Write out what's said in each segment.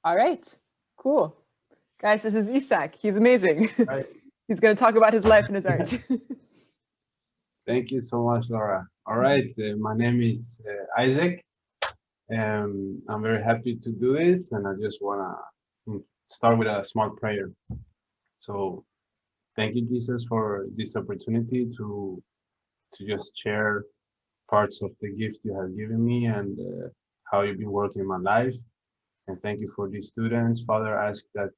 All right, cool. Guys, this is Isak. He's amazing. Right. He's going to talk about his life and his art. Thank you so much, Laura. All right, my name is Isaac. I'm very happy to do this, and I just want to start with a small prayer. So, thank you, Jesus, for this opportunity to just share parts of the gift you have given me and how you've been working in my life. And thank you for these students. Father, I ask that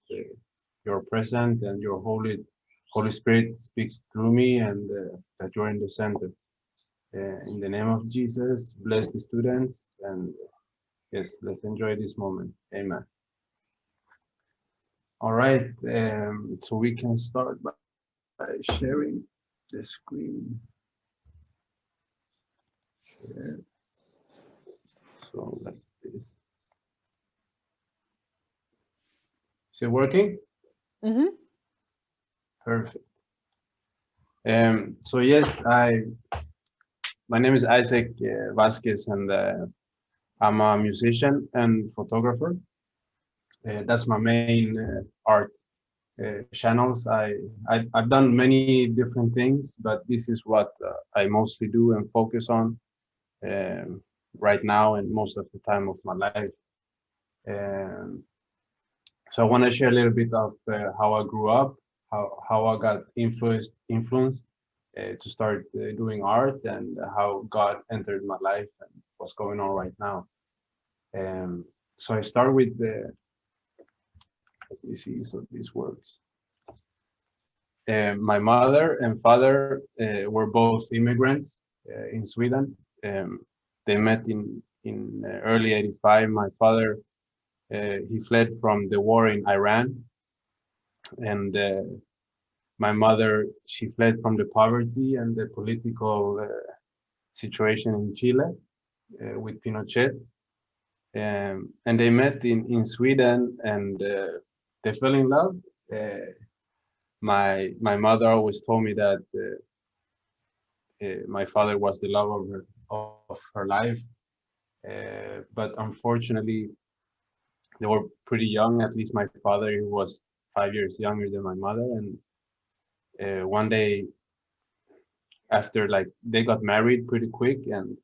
you're present and your Holy Spirit speaks through me and that you're in the center. In the name of Jesus, bless the students and yes, let's enjoy this moment. Amen. All right, so we can start by sharing the screen. Share. So like this. Is it working? Mm-hmm. Perfect. So yes, my name is Isaac Vasquez, and I'm a musician and photographer. That's my main art channels. I've done many different things, but this is what I mostly do and focus on right now and most of the time of my life. Um, so I want to share a little bit of how I grew up, how I got influenced to start doing art, and how God entered my life and what's going on right now. So I start with the, let me see, so this works. My mother and father were both immigrants in Sweden. They met in early '85. My father he fled from the war in Iran, and my mother she fled from the poverty and the political situation in Chile with Pinochet. And they met in Sweden, and they fell in love. My mother always told me that my father was the love of her life, but unfortunately they were pretty young. At least my father he was 5 years younger than my mother, and one day after like they got married pretty quick, and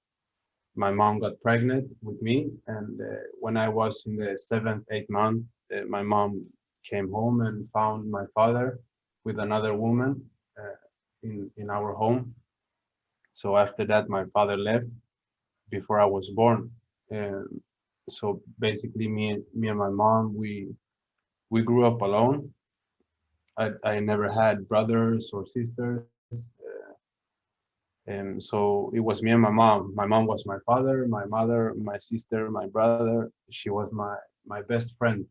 my mom got pregnant with me, and when I was in the seventh, eighth month, my mom came home and found my father with another woman in our home. So after that, my father left before I was born. So basically, me and my mom, we grew up alone. I never had brothers or sisters. And so it was me and my mom. My mom was my father, my mother, my sister, my brother. She was my best friend.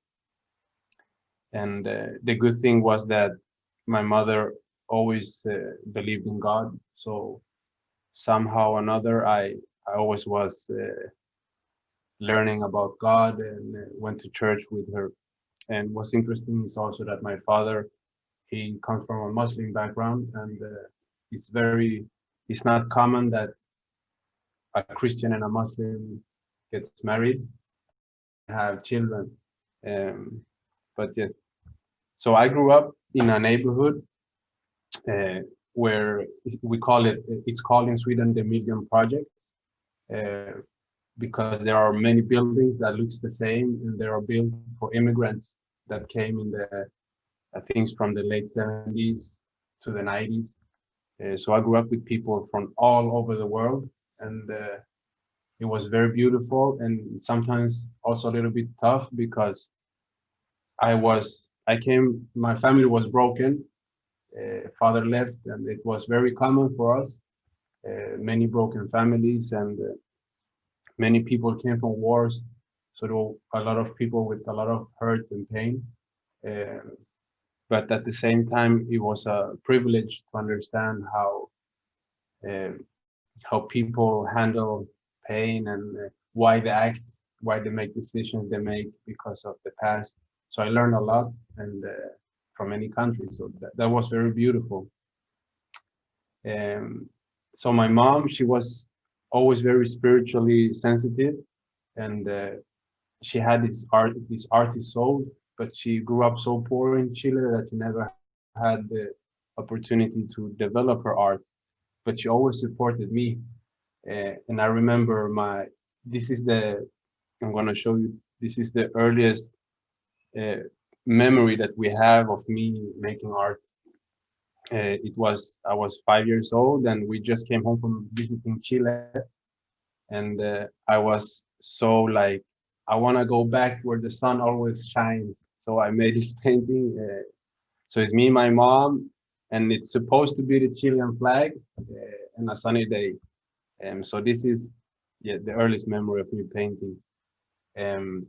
And the good thing was that my mother always believed in God. So somehow or another, I always was learning about God and went to church with her. And what's interesting is also that my father, he comes from a Muslim background, and it's not common that a Christian and a Muslim gets married and have children. But yes, so I grew up in a neighborhood where it's called in Sweden the Million Project, uh, because there are many buildings that looks the same, and they are built for immigrants that came in the, I think, from the late 70s to the 90s. So I grew up with people from all over the world, and it was very beautiful and sometimes also a little bit tough because my family was broken. Father left, and it was very common for us. Many broken families, and many people came from wars. So there were a lot of people with a lot of hurt and pain. Uh, but at the same time, it was a privilege to understand uh, how people handle pain and why they act, why they make decisions they make because of the past. So I learned a lot, and from many countries. So that was very beautiful. Um, so my mom, she was always very spiritually sensitive, and she had this artist soul, but she grew up so poor in Chile that she never had the opportunity to develop her art. But she always supported me, and I remember this is the I'm gonna show you. This is the earliest uh, memory that we have of me making art. I was 5 years old, and we just came home from visiting Chile, and I was so like, I want to go back where the sun always shines. So I made this painting. So it's me, my mom, and it's supposed to be the Chilean flag and a sunny day. So this is, yeah, the earliest memory of me painting. Um,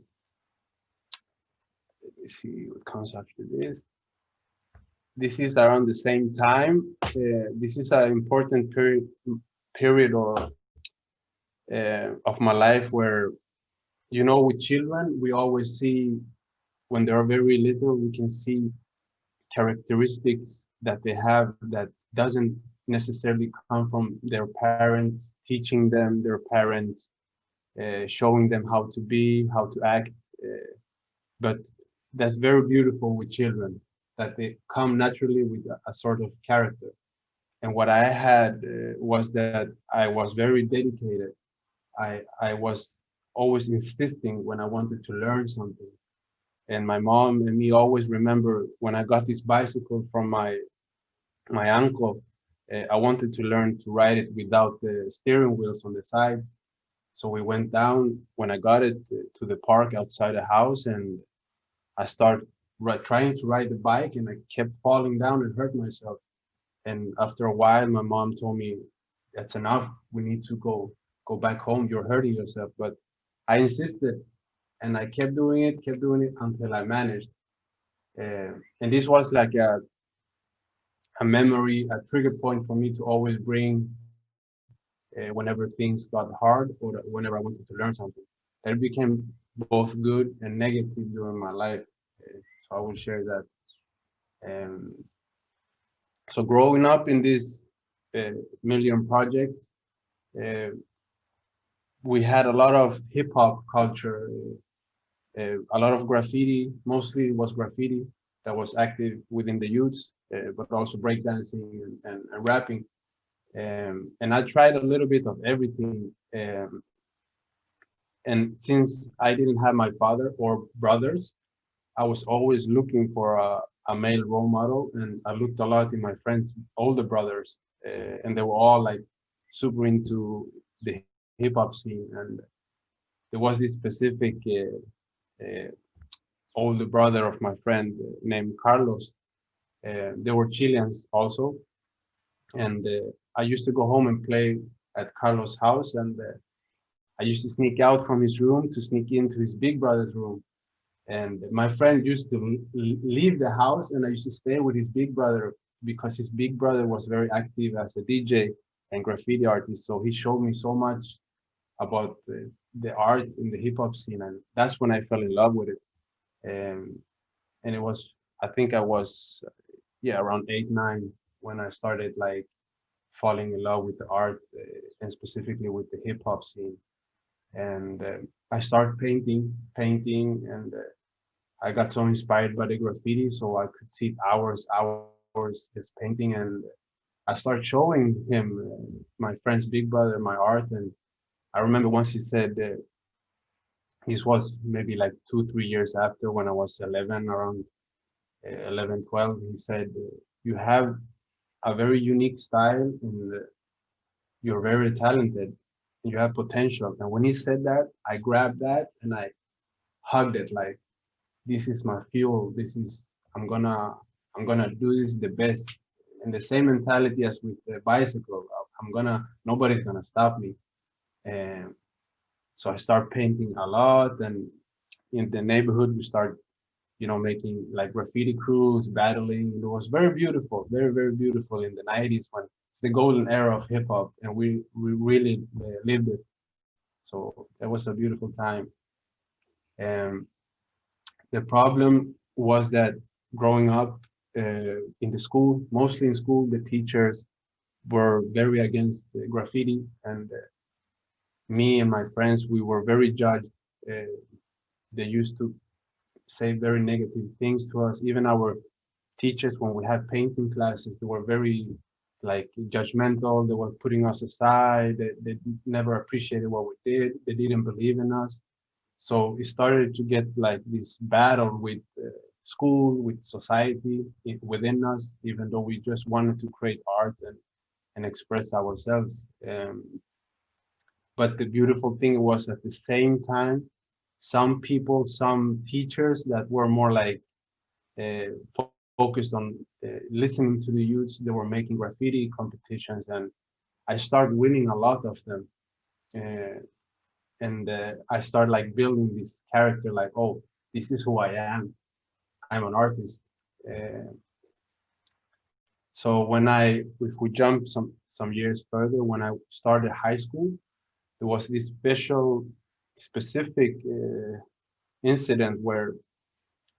let me see what comes after this. This is around the same time. This is an important period of my life where, with children, we always see when they are very little, we can see characteristics that they have that doesn't necessarily come from their parents teaching them, their parents showing them how to be, how to act. But that's very beautiful with children, that they come naturally with a sort of character. And what I had was that I was very dedicated. I was always insisting when I wanted to learn something. And my mom and me always remember when I got this bicycle from my uncle, I wanted to learn to ride it without the steering wheels on the sides. So we went down when I got it to the park outside the house, and I started trying to ride the bike, and I kept falling down and hurt myself. And after a while, my mom told me, "That's enough. We need to go back home. You're hurting yourself." But I insisted, and I kept doing it until I managed. And this was like a memory, a trigger point for me to always bring whenever things got hard or whenever I wanted to learn something. That became both good and negative during my life. So I will share that. Um, so growing up in these million projects, uh, we had a lot of hip hop culture, a lot of graffiti. Mostly it was graffiti that was active within the youths, but also breakdancing and rapping. And I tried a little bit of everything. And since I didn't have my father or brothers, I was always looking for a male role model. And I looked a lot in my friends' older brothers, and they were all like super into the hip hop scene. And there was this specific older brother of my friend named Carlos. They were Chileans also. And I used to go home and play at Carlos' house. And I used to sneak out from his room to sneak into his big brother's room. And my friend used to leave the house, and I used to stay with his big brother because his big brother was very active as a DJ and graffiti artist. So he showed me so much about the art in the hip hop scene, and that's when I fell in love with it. Um, and it was, I think I was, yeah, around 8, 9 when I started like falling in love with the art and specifically with the hip hop scene. And I started painting, and I got so inspired by the graffiti, so I could sit hours just painting. And I started showing him, my friend's big brother, my art. And I remember once he said, this was maybe like 2, 3 years after when I was 11, around 11, 12, he said, you have a very unique style, and you're very talented, you have potential. And when he said that, I grabbed that and I hugged it like, this is my fuel. This is, I'm gonna I'm gonna do this the best. And the same mentality as with the bicycle. Nobody's gonna stop me. And so I start painting a lot, and in the neighborhood we start, making like graffiti crews, battling. It was very beautiful, very, very beautiful in the 90s, when it's the golden era of hip hop, and we really lived it. So it was a beautiful time. And the problem was that growing up in the school, mostly in school, the teachers were very against graffiti, and me and my friends, we were very judged uh, they used to say very negative things to us. Even our teachers, when we had painting classes, they were very like judgmental. They were putting us aside. They never appreciated what we did. They didn't believe in us. So it started to get like this battle with school, with society within us, even though we just wanted to create art and express ourselves. But the beautiful thing was at the same time, some people, some teachers that were more like focused on listening to the youths, they were making graffiti competitions, and I started winning a lot of them. Uh, and I started like building this character, like, oh, this is who I am. I'm an artist. Uh, so if we jump some years further, when I started high school, there was this specific incident where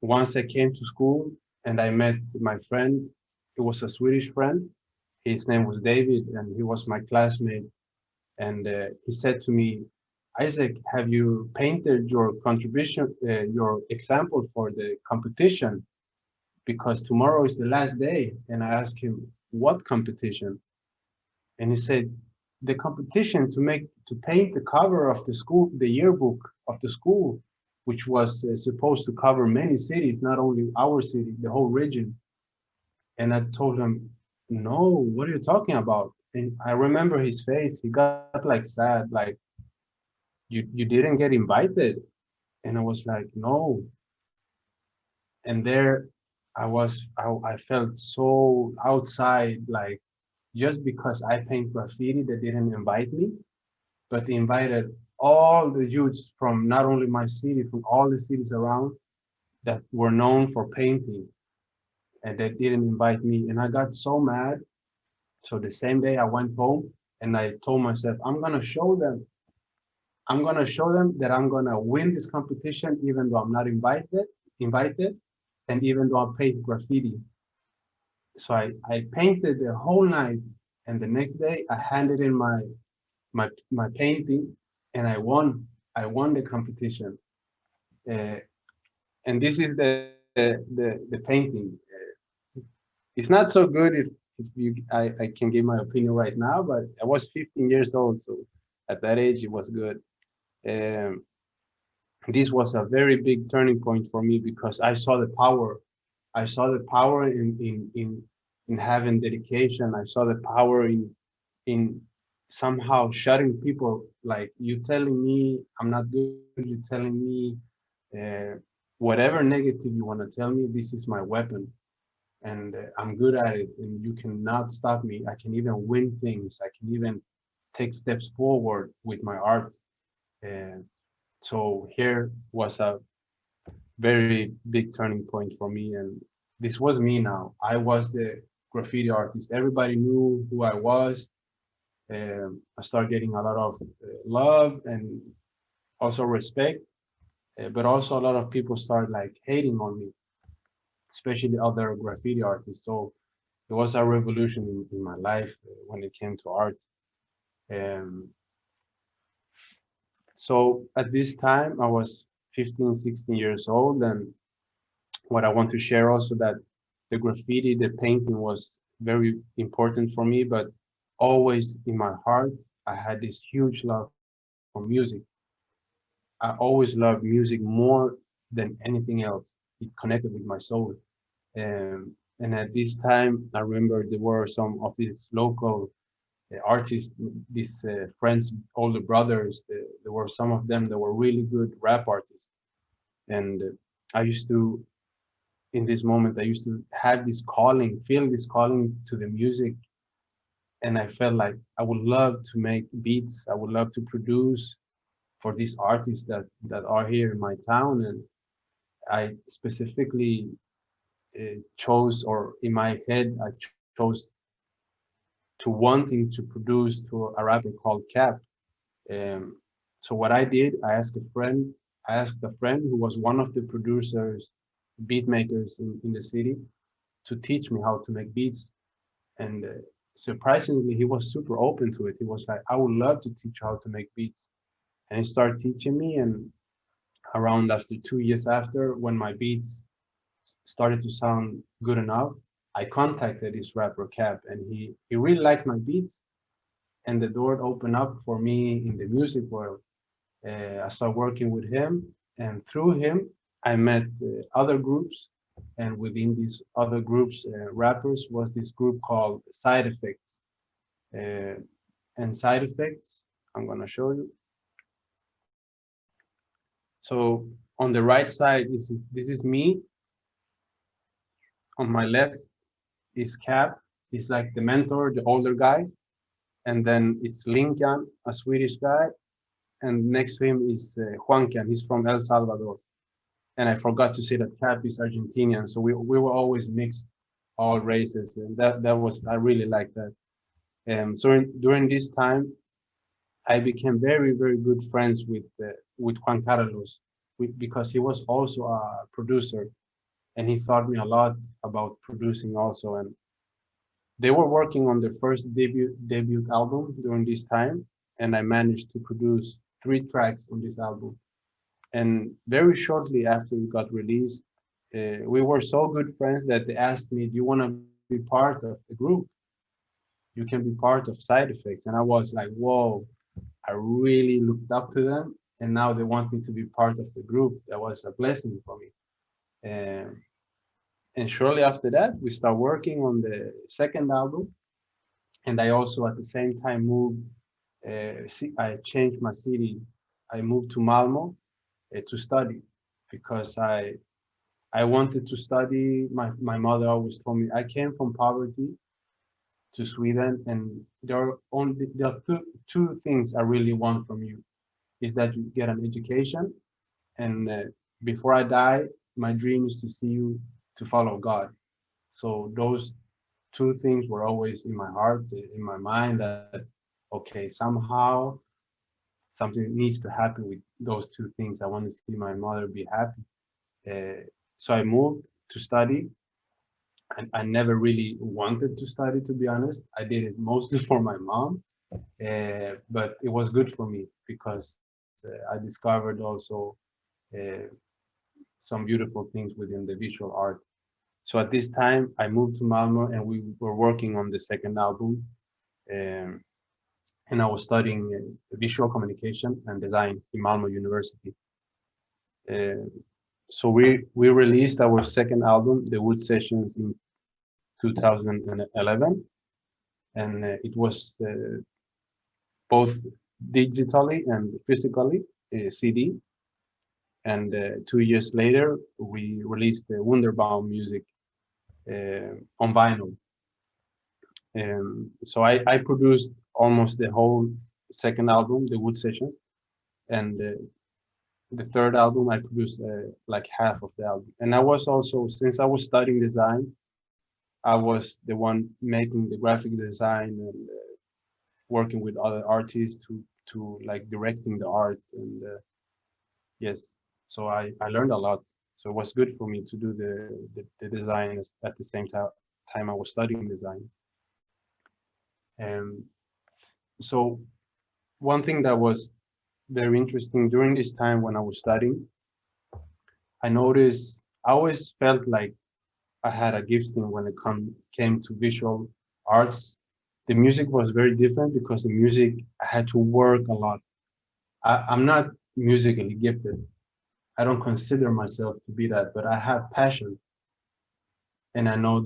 once I came to school and I met my friend. He was a Swedish friend. His name was David, and he was my classmate. And he said to me, Isaac, have you painted your contribution, your example for the competition? Because tomorrow is the last day. And I asked him, what competition? And he said, the competition to paint the cover of the school, the yearbook of the school, which was supposed to cover many cities, not only our city, the whole region. And I told him, no, what are you talking about? And I remember his face. He got like sad, like, you didn't get invited. And I was like, no. And there I felt so outside, like, just because I paint graffiti, they didn't invite me, but they invited all the youths from not only my city, from all the cities around that were known for painting, and they didn't invite me. And I got so mad. So the same day I went home and I told myself, I'm gonna show them. I'm gonna show them that I'm gonna win this competition, even though I'm not invited, and even though I paint graffiti. So I painted the whole night, and the next day I handed in my painting, and I won. I won the competition. Uh, and this is the painting. It's not so good if I can give my opinion right now, but I was 15 years old, so at that age it was good. Um, this was a very big turning point for me because I saw the power. I saw the power in having dedication. I saw the power in somehow shutting people, like, you telling me I'm not good, you telling me uh, whatever negative you want to tell me, this is my weapon, and I'm good at it, and you cannot stop me. I can even win things. I can even take steps forward with my art. And so here was a very big turning point for me, and this was me now. I was the graffiti artist. Everybody knew who I was. I started getting a lot of love and also respect, but also a lot of people started like hating on me, especially other graffiti artists. So it was a revolution in my life when it came to art. Um, so at this time, I was 15, 16 years old, and what I want to share also that the graffiti, the painting was very important for me, but always in my heart, I had this huge love for music. I always loved music more than anything else. It connected with my soul. And at this time, I remember there were some of these local artists, these friends, older brothers. There were some of them that were really good rap artists. And I used to, in this moment, I used to have this calling, feel this calling to the music. And I felt like I would love to make beats. I would love to produce for these artists that are here in my town. And I specifically chose, or in my head, I chose to wanting to produce to a rapper called Cap. Um, so what I did, I asked a friend who was one of the producers, beat makers in the city, to teach me how to make beats. And surprisingly, he was super open to it. He was like, I would love to teach you how to make beats. And he started teaching me, and around after 2 years after, when my beats started to sound good enough, I contacted this rapper Cap, and he really liked my beats, and the door opened up for me in the music world. I started working with him, and through him, I met other groups, and within these other groups, rappers, was this group called Side Effects. Uh, and Side Effects, I'm gonna show you. So on the right side, this is me. On my left is Cap. He's like the mentor, the older guy. And then it's Lincoln, a Swedish guy. And next to him is Juancan. He's from El Salvador. And I forgot to say that Cap is Argentinian. So we were always mixed, all races. And that was, I really like that. So during this time, I became very, very good friends with Juan Carlos because he was also a producer, and he taught me a lot about producing also. And they were working on their first debut album during this time, and I managed to produce 3 tracks on this album. And very shortly after it got released, we were so good friends that they asked me, "Do you want to be part of the group? You can be part of Side Effects." And I was like, "Whoa!" I really looked up to them, and now they want me to be part of the group. That was a blessing for me. Um, and shortly after that, we start working on the second album. And I also, at the same time, moved. I changed my city. I moved to Malmo to study because I wanted to study. My mother always told me I came from poverty to Sweden, and there are two things I really want from you is that you get an education, and before I die, my dream is to see you to follow God. So those two things were always in my heart, in my mind, that okay, somehow something needs to happen with those two things. I want to see my mother be happy. So I moved to study. I never really wanted to study, to be honest. I did it mostly for my mom, but it was good for me because I discovered also uh, some beautiful things within the visual art. So at this time, I moved to Malmo, and we were working on the second album. Um, and I was studying visual communication and design in Malmo University. Uh, so we released our second album, The Wood Sessions, in 2011, and it was both digitally and physically, CD. And 2 years later, we released the Wunderbaum music on vinyl. So I produced almost the whole second album, The Wood Sessions, and the third album I produced like half of the album. And I was also, since I was studying design, I was the one making the graphic design and working with other artists to like directing the art. And yes, so I learned a lot. So it was good for me to do the design at the same time I was studying design. And so one thing that was very interesting during this time when I was studying, I noticed I always felt like I had a gifting when it came to visual arts. The music was very different because the music I had to work a lot. I'm not musically gifted. I don't consider myself to be that, but I have passion, and I know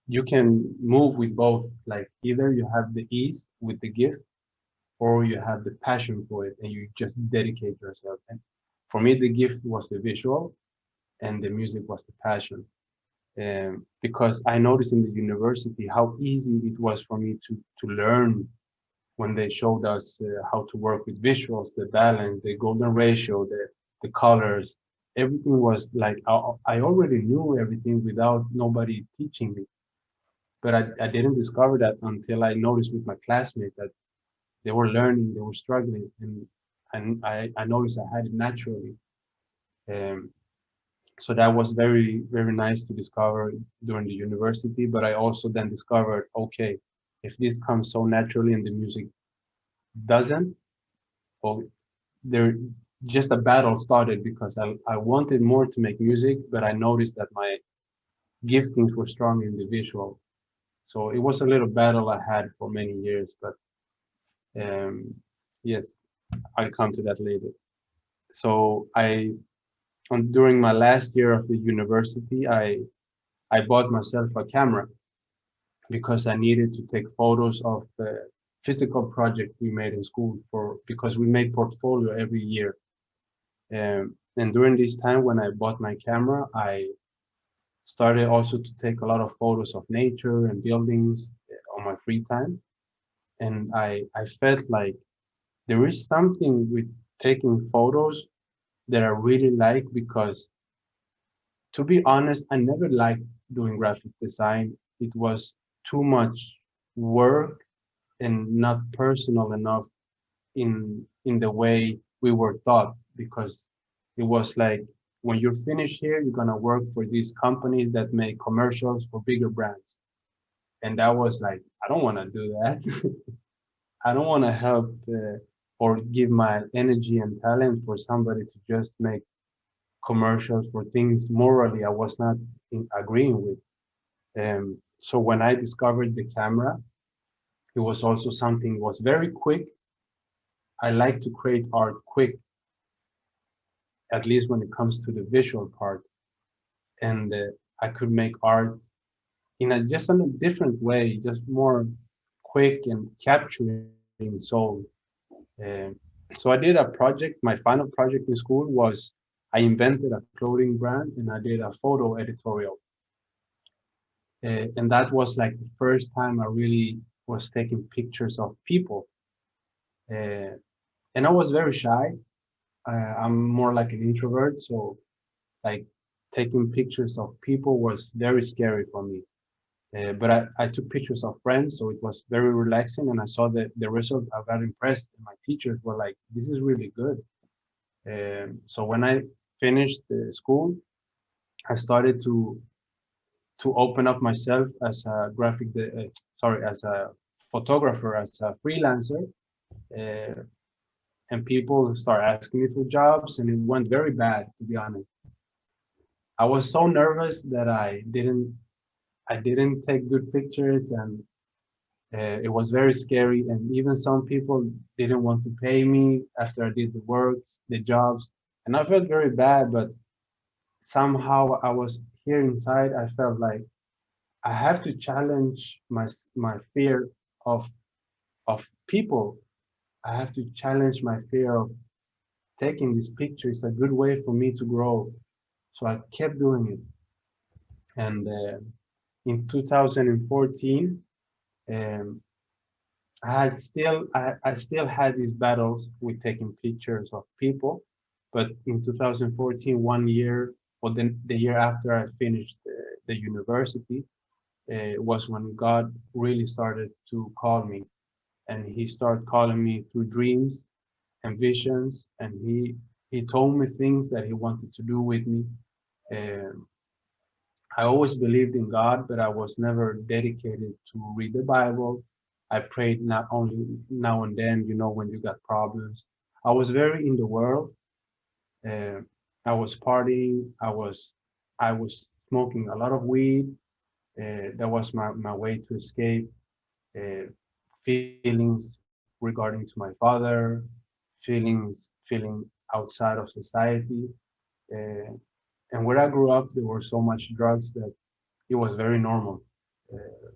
you can move with both. Like either you have the ease with the gift, or you have the passion for it and you just dedicate yourself. And for me, the gift was the visual, and the music was the passion. Because I noticed in the university how easy it was for me to learn when they showed us how to work with visuals, the balance, the golden ratio, the colors. Everything was like I already knew everything without nobody teaching me. But I didn't discover that until I noticed with my classmates that they were learning, they were struggling, and I noticed I had it naturally. Um, so that was very, very nice to discover during the university. But I also then discovered, okay, if this comes so naturally and the music doesn't, well, there just a battle started because I wanted more to make music, but I noticed that my giftings were strong in the visual. So it was a little battle I had for many years, but um, yes, I'll come to that later. So during my last year of the university, I bought myself a camera because I needed to take photos of the physical project we made in school because we make portfolio every year. And during this time when I bought my camera, I started also to take a lot of photos of nature and buildings on my free time. And I felt like there is something with taking photos that I really like because, to be honest, I never liked doing graphic design. It was too much work and not personal enough in the way we were taught, because it was like, when you're finished here, you're gonna work for these companies that make commercials for bigger brands. And that was like, I don't want to do that. I don't want to help or give my energy and talent for somebody to just make commercials for things morally I was not agreeing with. So when I discovered the camera, it was also something was very quick. I like to create art quick, at least when it comes to the visual part. And I could make art in just in a different way, just more quick and capturing soul. Um, so I did a project. My final project in school was I invented a clothing brand and I did a photo editorial. And that was like the first time I really was taking pictures of people. Uh, and I was very shy. I'm more like an introvert, so like taking pictures of people was very scary for me. But I took pictures of friends, so it was very relaxing. And I saw the result. I got impressed. And my teachers were like, "This is really good." So when I finished the school, I started to open up myself as a as a photographer, as a freelancer. Uh, and people start asking me for jobs, and it went very bad, to be honest. I was so nervous that I didn't take good pictures, and it was very scary. And even some people didn't want to pay me after I did the work, the jobs, and I felt very bad. But somehow I was here inside. I felt like I have to challenge my fear of people. I have to challenge my fear of taking this picture. It's a good way for me to grow. So I kept doing it. And in 2014, um, I still had these battles with taking pictures of people. But in 2014, 1 year, or the year after I finished the university, was when God really started to call me. And he started calling me through dreams and visions. And he told me things that he wanted to do with me. Um, I always believed in God, but I was never dedicated to read the Bible. I prayed not only now and then, when you got problems. I was very in the world. Uh, I was partying. I was smoking a lot of weed. That was my way to escape uh, feelings regarding to my father, feeling outside of society. Uh, and where I grew up, there were so much drugs that it was very normal. Uh,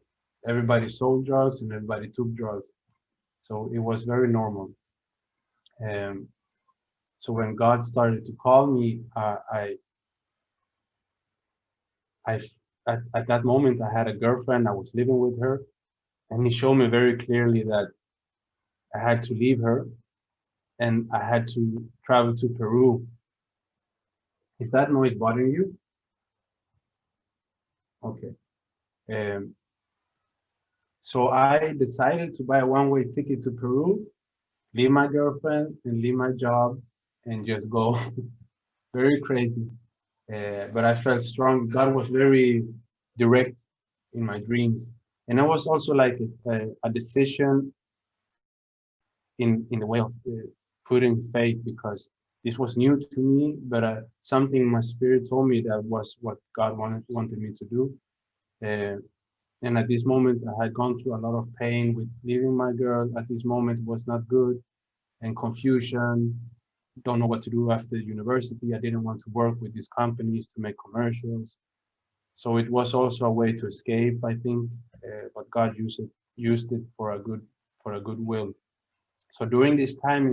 Everybody sold drugs and everybody took drugs, so it was very normal. Um, so when God started to call me, I at that moment I had a girlfriend. I was living with her, and He showed me very clearly that I had to leave her and I had to travel to Peru. Is that noise bothering you? Okay. Um, so I decided to buy a one-way ticket to Peru, leave my girlfriend and leave my job, and just go. Very crazy. But I felt strong. God was very direct in my dreams, and it was also like a decision in the way of putting faith, because this was new to me, but something in my spirit told me that was what God wanted me to do. Uh, and at this moment, I had gone through a lot of pain with leaving my girl. At this moment, was not good, and confusion. Don't know what to do after university. I didn't want to work with these companies to make commercials. So it was also a way to escape, I think. But God used it for a good will. So during this time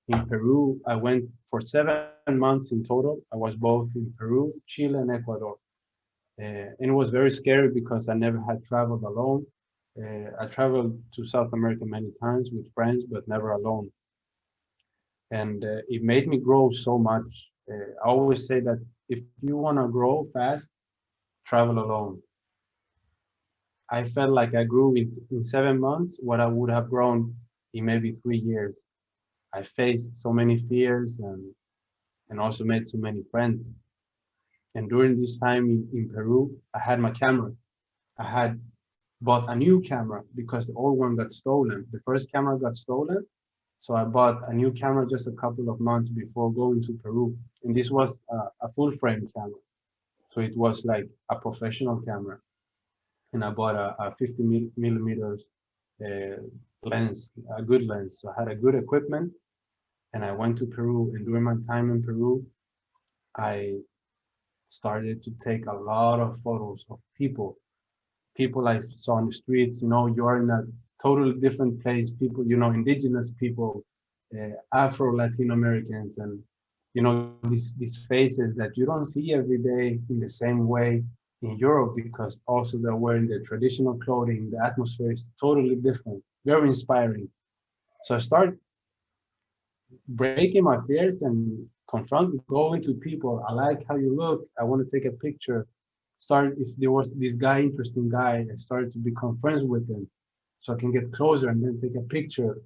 in Peru, I went for 7 months in total. I was both in Peru, Chile, and Ecuador. And it was very scary because I never had traveled alone. I traveled to South America many times with friends, but never alone. And it made me grow so much. I always say that if you want to grow fast, travel alone. I felt like I grew in 7 months what I would have grown in maybe 3 years. I faced so many fears and also made so many friends. And during this time in Peru, I had my camera. I had bought a new camera because the old one got stolen. The first camera got stolen. So I bought a new camera just a couple of months before going to Peru. And this was a full frame camera. So it was like a professional camera. And I bought a 50 millimeters uh, lens, a good lens. So I had a good equipment and I went to Peru. And during my time in Peru, I started to take a lot of photos of people I saw on the streets. You're in a totally different place. People, indigenous people, Afro Latin Americans, and these faces that you don't see every day in the same way in Europe because also they're wearing their traditional clothing. The atmosphere is totally different. Very inspiring. So I started breaking my fears and going to people. I like how you look. I want to take a picture. If there was this guy, interesting guy, I started to become friends with him so I can get closer and then take a picture.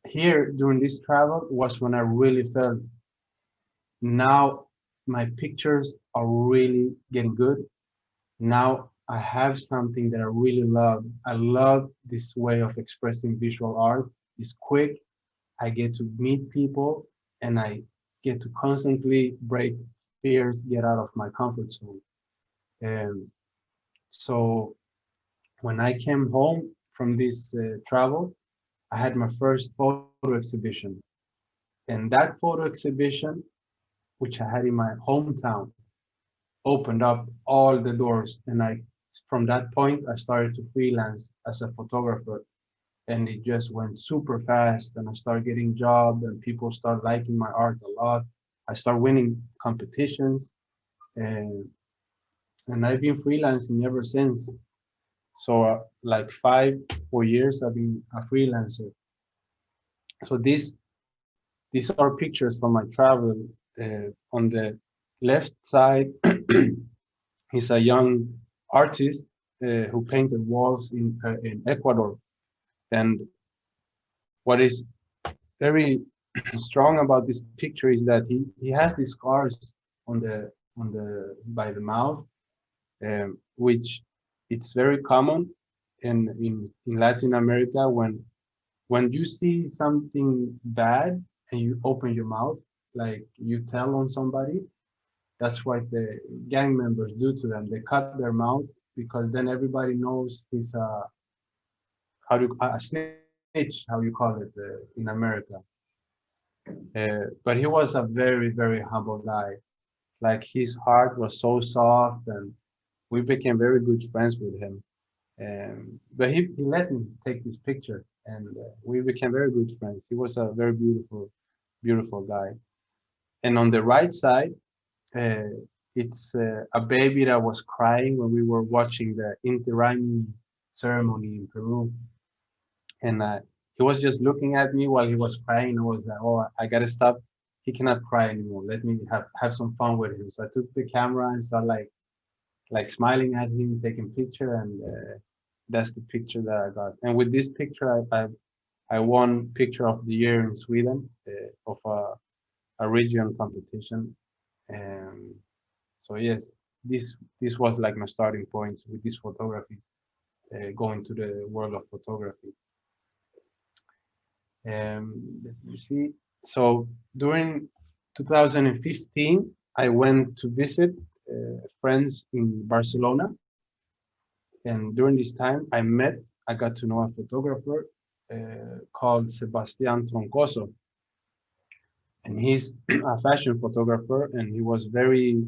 Here during this travel was when I really felt now my pictures are really getting good. Now I have something that I really love. I love this way of expressing visual art. It's quick. I get to meet people and I get to constantly break fears, get out of my comfort zone. And so when I came home from this travel, I had my first photo exhibition. And that photo exhibition, which I had in my hometown, opened up all the doors. And from that point, I started to freelance as a photographer. And it just went super fast. And I started getting jobs, and people started liking my art a lot. I started winning competitions, and I've been freelancing ever since. So, like 4 years, I've been a freelancer. So these are pictures from my travel. On the left side is a young artist who painted walls in Ecuador. And what is very strong about this picture is that he has these scars on the by the mouth, which it's very common in Latin America when you see something bad and you open your mouth, like you tell on somebody. That's what the gang members do to them. They cut their mouth because then everybody knows he's a snitch, how you call it in America. But he was a very, very humble guy. Like his heart was so soft, and we became very good friends with him. But he let me take this picture, and we became very good friends. He was a very beautiful, beautiful guy. And on the right side, uh, it's a baby that was crying when we were watching the Inti Raymi ceremony in Peru. And he was just looking at me while he was crying. I was like, oh, I gotta stop. He cannot cry anymore. Let me have some fun with him. So I took the camera and started like smiling at him, taking picture, and that's the picture that I got. And with this picture, I won Picture of the Year in Sweden of a region competition. And so yes, this was like my starting point with these photographies, going to the world of photography. Let me see. So during 2015, I went to visit friends in Barcelona, and during this time, I got to know a photographer called Sebastian Troncoso, and he's a fashion photographer, and he was very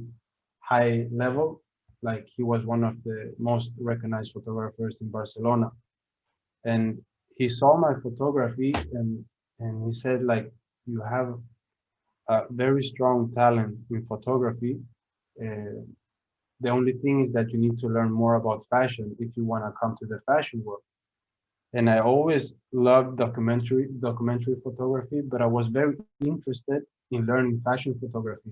high level, like he was one of the most recognized photographers in Barcelona. And he saw my photography, and he said, like, you have a very strong talent in photography. Uh, the only thing is that you need to learn more about fashion if you want to come to the fashion world. And I always loved documentary photography, but I was very interested in learning fashion photography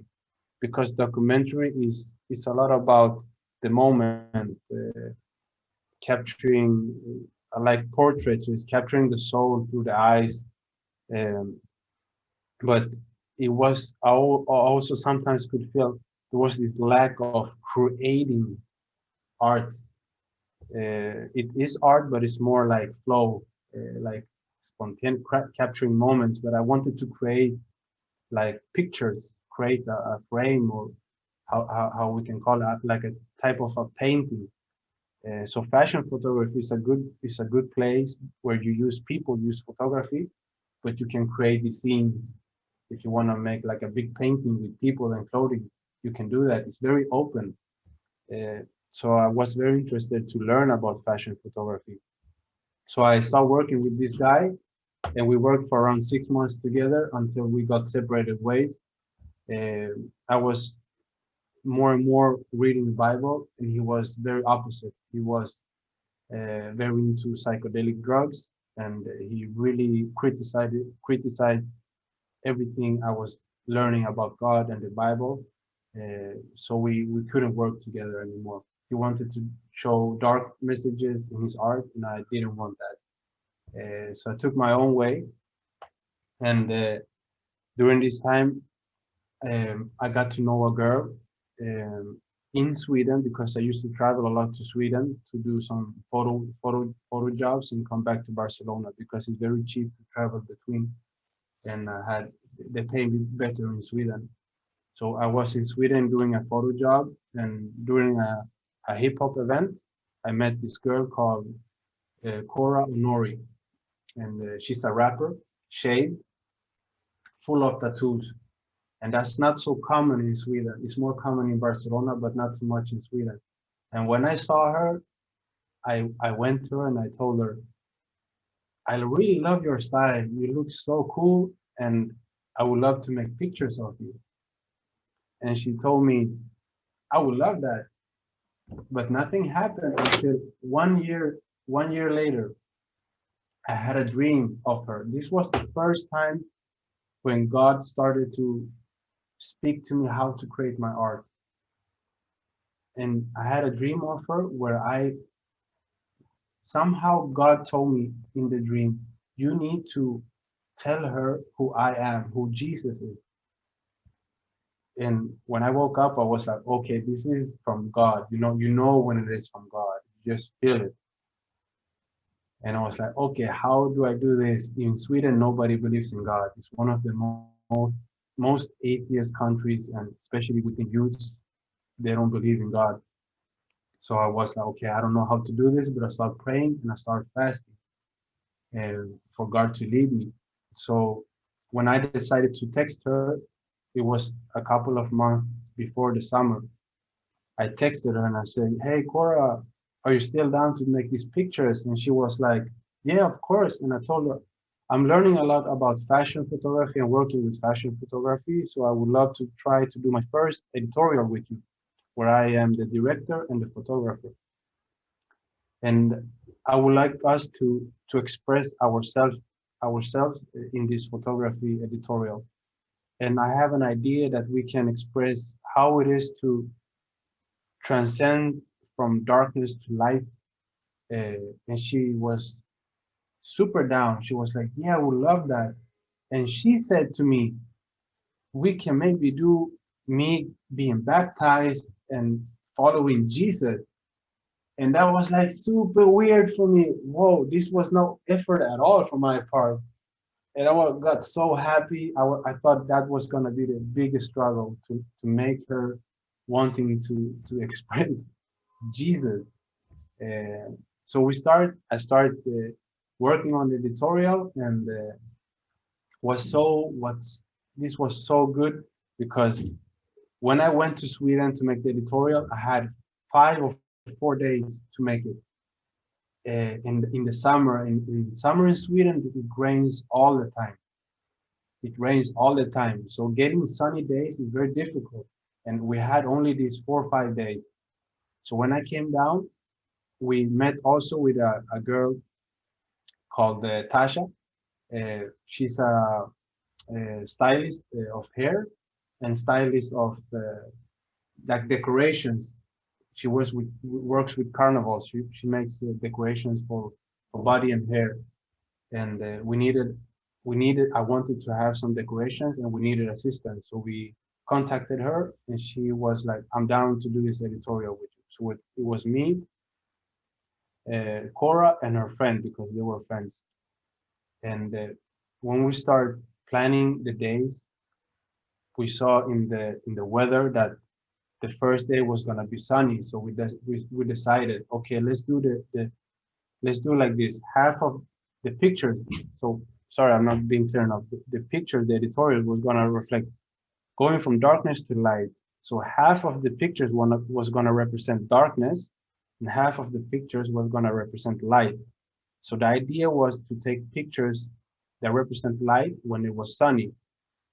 because documentary is a lot about the moment, capturing like portraits, so it's capturing the soul through the eyes. Um, but it was I also sometimes could feel there was this lack of creating art. It is art, but it's more like flow, like spontaneous capturing moments. But I wanted to create like pictures, create a frame, or how we can call it, like a type of a painting. So fashion photography is a good place where you use photography, but you can create the scenes. If you want to make like a big painting with people and clothing, you can do that. It's very open. Uh, so I was very interested to learn about fashion photography. So I started working with this guy, and we worked for around 6 months together until we got separated ways. I was more and more reading the Bible, and he was very opposite. He was very into psychedelic drugs, and he really criticized everything I was learning about God and the Bible. So we couldn't work together anymore. He wanted to show dark messages in his art, and I didn't want that. So I took my own way, and during this time, I got to know a girl in Sweden because I used to travel a lot to Sweden to do some photo jobs and come back to Barcelona because it's very cheap to travel between, and they pay me better in Sweden. So I was in Sweden doing a photo job, and during a hip hop event, I met this girl called Cora Honori, and she's a rapper, shaved, full of tattoos. And that's not so common in Sweden. It's more common in Barcelona, but not so much in Sweden. And when I saw her, I went to her and I told her, I really love your style. You look so cool, and I would love to make pictures of you. And she told me, I would love that. But nothing happened until 1 year, 1 year later, I had a dream of her. This was the first time when God started to speak to me how to create my art. And I had a dream of her where I somehow God told me in the dream, you need to tell her who I am, who Jesus is. And when I woke up, I was like, okay, this is from God. You know when it is from God. You just feel it. And I was like, okay, how do I do this? In Sweden, nobody believes in God. It's one of the most atheist countries, and especially within youths, they don't believe in God. So I was like, okay, I don't know how to do this, but I started praying and I started fasting and for God to lead me. So when I decided to text her, it was a couple of months before the summer. I texted her and I said, hey, Cora, are you still down to make these pictures? And she was like, yeah, of course. And I told her, I'm learning a lot about fashion photography and working with fashion photography. So I would love to try to do my first editorial with you, where I am the director and the photographer. And I would like us to express ourselves in this photography editorial. And I have an idea that we can express how it is to transcend from darkness to light. And she was super down. She was like, yeah, I would love that. And she said to me, we can maybe do me being baptized and following Jesus. And that was like super weird for me. Whoa, this was no effort at all for my part. And got so happy. I thought that was gonna be the biggest struggle to make her wanting to express Jesus. So I started working on the editorial, and was so what's this was so good because when I went to Sweden to make the editorial, I had 5 or 4 days to make it. In the summer, in summer in Sweden, it rains all the time. It rains all the time. So getting sunny days is very difficult. And we had only these 4 or 5 days. So when I came down, we met also with a girl called Tasha. She's a stylist of hair and stylist of like decorations. She works with carnivals. She makes decorations for body and hair. And we needed. I wanted to have some decorations, and we needed assistance. So we contacted her, and she was like, "I'm down to do this editorial with you." So it was me, Cora, and her friend because they were friends. And when we started planning the days, we saw in the weather that the first day was gonna be sunny. So we decided, okay, let's do like this. Half of the pictures. So sorry, I'm not being clear enough. The picture, the editorial was gonna reflect going from darkness to light. So half of the pictures was gonna represent darkness, and half of the pictures was gonna represent light. So the idea was to take pictures that represent light when it was sunny,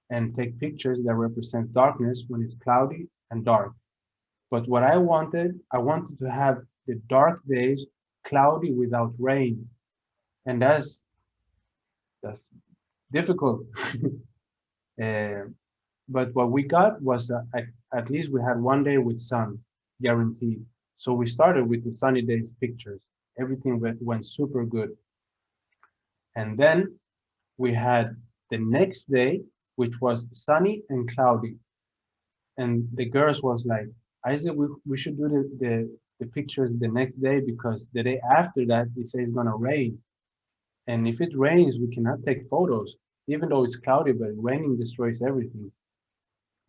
and take pictures that represent darkness when it's cloudy and dark. But what I wanted to have the dark days cloudy without rain, and that's difficult. Uh, but what we got was at least we had one day with sun, guaranteed. So we started with the sunny days pictures. Everything went super good, and then we had the next day, which was sunny and cloudy. And the girls was like, I said we should do the pictures the next day because the day after that it says it's gonna rain. And if it rains, we cannot take photos, even though it's cloudy, but raining destroys everything.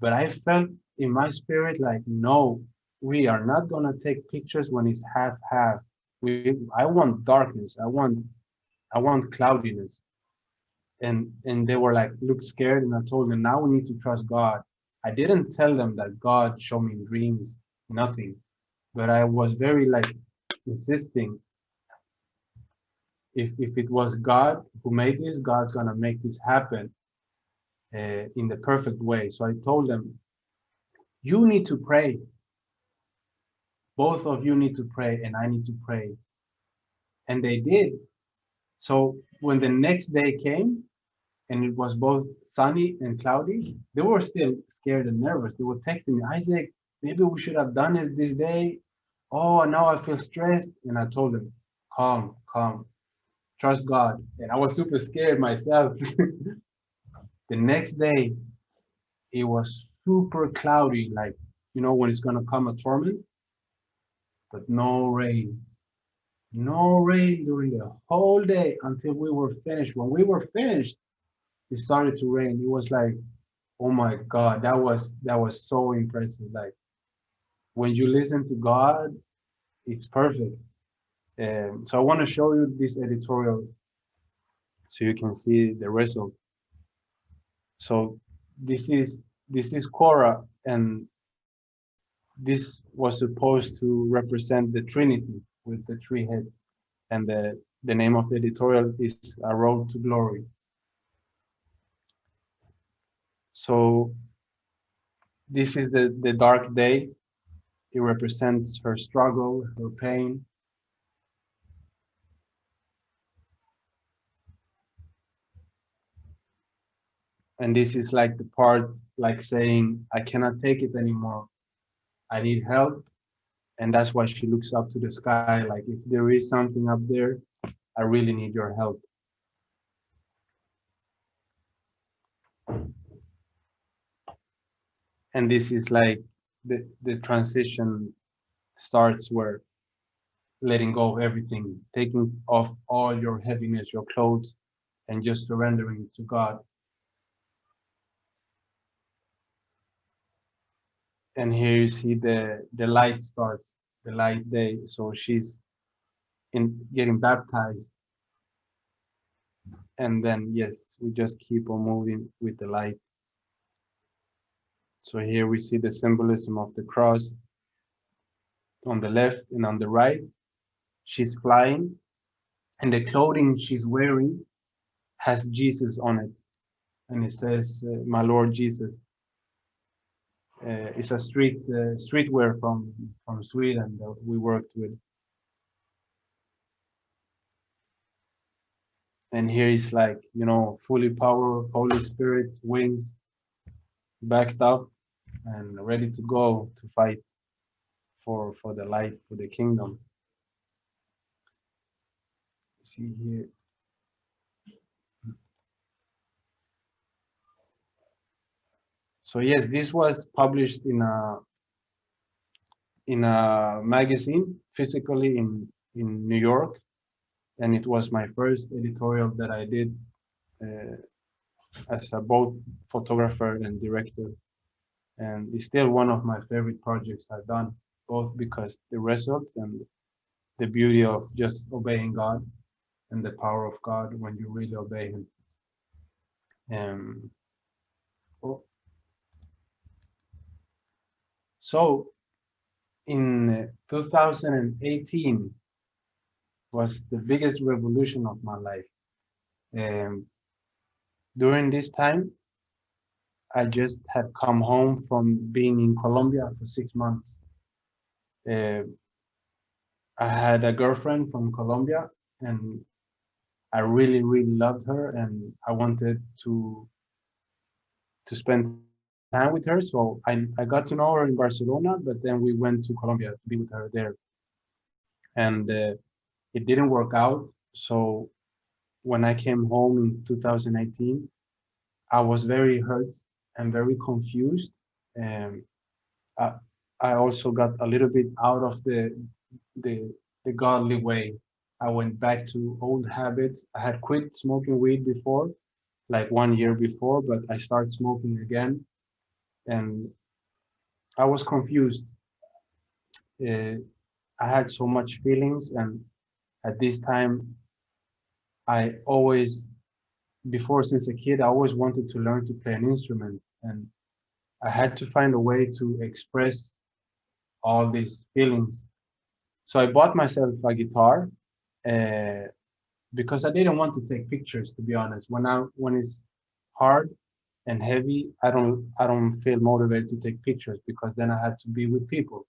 But I felt in my spirit like, no, we are not gonna take pictures when it's half half. I want darkness. I want cloudiness. And they were like, look scared, and I told them now we need to trust God. I didn't tell them that God showed me in dreams, nothing. But I was very like insisting if it was God who made this, God's gonna make this happen in the perfect way. So I told them, you need to pray. Both of you need to pray, and I need to pray. And they did. So when the next day came, and it was both sunny and cloudy, they were still scared and nervous. They were texting me, Isaac, maybe we should have done it this day. Oh, now I feel stressed. And I told them, calm, calm, trust God. And I was super scared myself. The next day, it was super cloudy, like, when it's going to come a torment, but no rain. No rain during the whole day until we were finished. When we were finished, it started to rain. It was like, oh my God, that was so impressive. Like when you listen to God, it's perfect. So I want to show you this editorial so you can see the result. So this is Cora, and this was supposed to represent the Trinity with the three heads, and the name of the editorial is A Road to Glory. So this is the dark day. It represents her struggle, her pain. And this is like the part like saying, I cannot take it anymore. I need help. And that's why she looks up to the sky. Like, if there is something up there, I really need your help. And this is like the transition starts where letting go of everything, taking off all your heaviness, your clothes, and just surrendering to God. And here you see the light starts, the light day. So she's getting baptized. And then, yes, we just keep on moving with the light. So here we see the symbolism of the cross on the left and on the right. She's flying, and the clothing she's wearing has Jesus on it. And it says, my Lord Jesus. It's a streetwear from Sweden that we worked with. And here is like, you know, fully power, Holy Spirit, wings, backed up and ready to go to fight for the light, for the kingdom. See here. So yes, this was published in a magazine, physically in New York, and it was my first editorial that I did as a both photographer and director. And it's still one of my favorite projects I've done, both because the results and the beauty of just obeying God and the power of God when you really obey Him. Oh. So in 2018 was the biggest revolution of my life. During this time, I just had come home from being in Colombia for 6 months. Uh, I had a girlfriend from Colombia, and I really, really loved her, and I wanted to spend time with her. So I got to know her in Barcelona, but then we went to Colombia to be with her there, and it didn't work out. So when I came home in 2018, I was very hurt and very confused. And I, I also got a little bit out of the the godly way. I went back to old habits. I had quit smoking weed before, like 1 year before, but I started smoking again, and I was confused. Uh, I had so much feelings, and at this time, I always, before since a kid, I always wanted to learn to play an instrument, and I had to find a way to express all these feelings. So I bought myself a guitar uh, because I didn't want to take pictures. To be honest, when it's hard and heavy, I don't feel motivated to take pictures because then I had to be with people.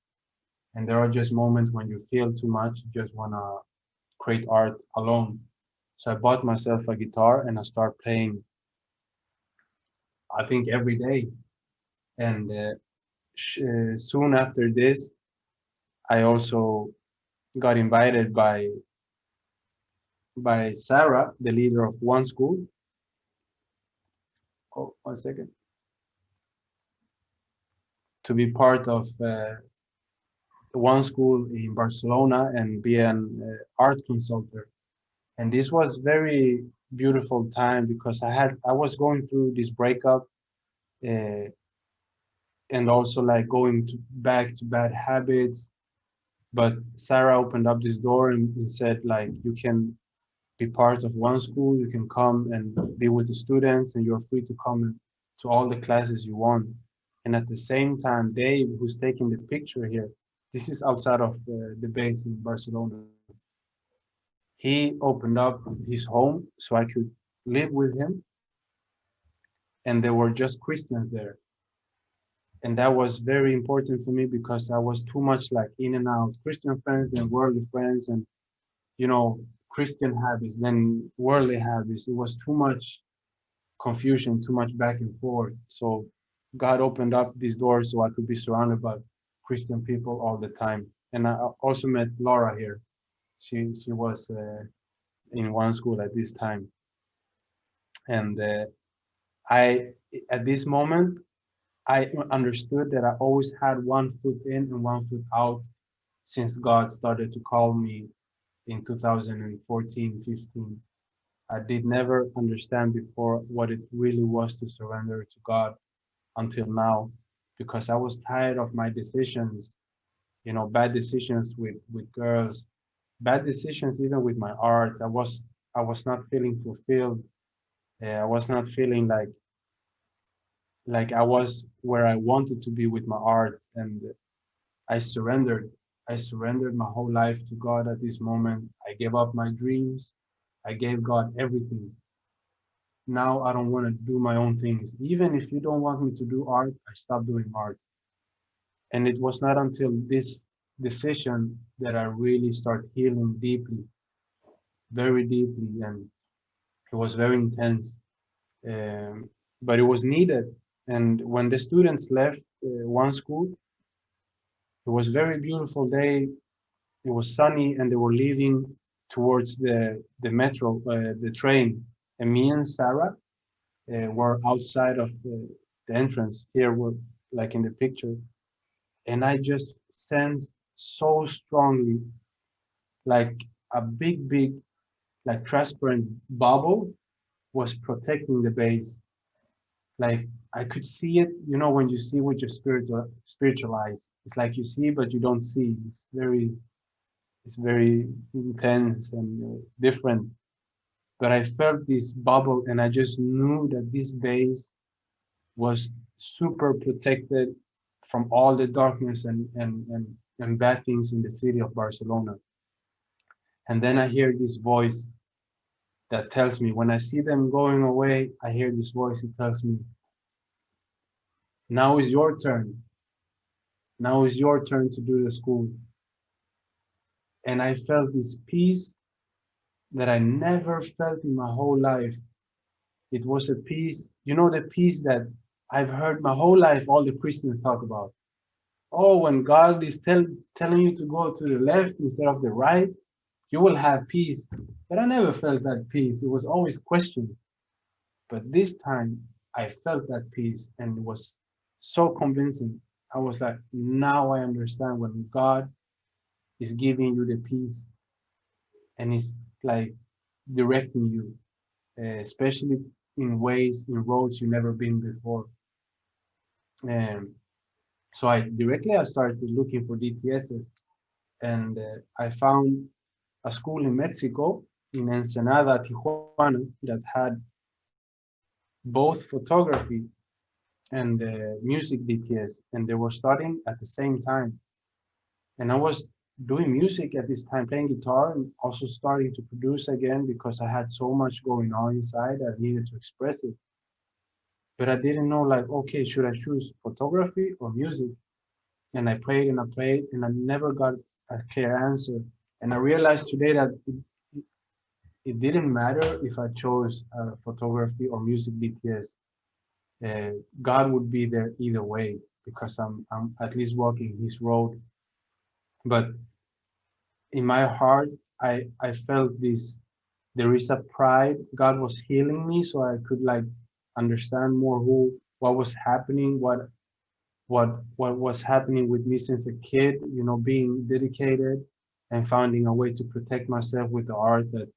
And there are just moments when you feel too much, you just wanna create art alone. So I bought myself a guitar and I start playing. I think every day. And soon after this, I also got invited by Sarah, the leader of one school. Oh, 1 second. To be part of one school in Barcelona and be an art consultant. And this was very beautiful time because I was going through this breakup uh, and also like going back to bad habits. But Sarah opened up this door and said like you can be part of one school, you can come and be with the students, and you're free to come to all the classes you want. And at the same time, Dave, who's taking the picture here, this is outside of the base in Barcelona. He opened up his home so I could live with him, and there were just Christians there. And that was very important for me because I was too much like in and out, Christian friends and worldly friends, and you know, Christian habits, then worldly habits. It was too much confusion, too much back and forth. So God opened up these doors so I could be surrounded by Christian people all the time. And I also met Laura here. She was in one school at this time, and I at this moment I understood that I always had one foot in and one foot out since God started to call me in 2014, 15. I did never understand before what it really was to surrender to God until now, because I was tired of my decisions, bad decisions with girls, bad decisions even with my art. I was not feeling fulfilled. I was not feeling like I was where I wanted to be with my art, and I surrendered. I surrendered my whole life to God at this moment. I gave up my dreams. I gave God everything. Now I don't want to do my own things. Even if you don't want me to do art, I stopped doing art. And it was not until this decision that I really start healing deeply, very deeply, and it was very intense. But it was needed. And when the students left one school, it was very beautiful day. It was sunny, and they were leaving towards the metro, the train. And me and Sarah were outside of the entrance. Here we're like in the picture, and I just sensed so strongly, like a big, like transparent bubble was protecting the base. Like I could see it, when you see with your spiritual eyes. It's like you see, but you don't see. It's very intense and different. But I felt this bubble, and I just knew that this base was super protected from all the darkness and bad things in the city of Barcelona. And then I hear this voice that tells me, when I see them going away, I hear this voice. It tells me, now is your turn. Now is your turn to do the school. And I felt this peace that I never felt in my whole life. It was a peace, the peace that I've heard my whole life all the Christians talk about. Oh, when God is telling you to go to the left instead of the right, you will have peace. But I never felt that peace. It was always questions. But this time I felt that peace, and it was so convincing. I was like, now I understand when God is giving you the peace and is like directing you, especially in ways, in roads you never been before. Um, so I started looking for DTSs, and I found a school in Mexico, in Ensenada, Tijuana, that had both photography and music DTS, and they were starting at the same time. And I was doing music at this time, playing guitar, and also starting to produce again because I had so much going on inside. I needed to express it. But I didn't know, like, okay, should I choose photography or music? And I played, and I never got a clear answer. And I realized today that it didn't matter if I chose photography or music BTS. God would be there either way because I'm at least walking His road. But in my heart, I felt this. There is a pride. God was healing me, so I could like understand more what was happening, what was happening with me since a kid. Being dedicated and finding a way to protect myself with the art that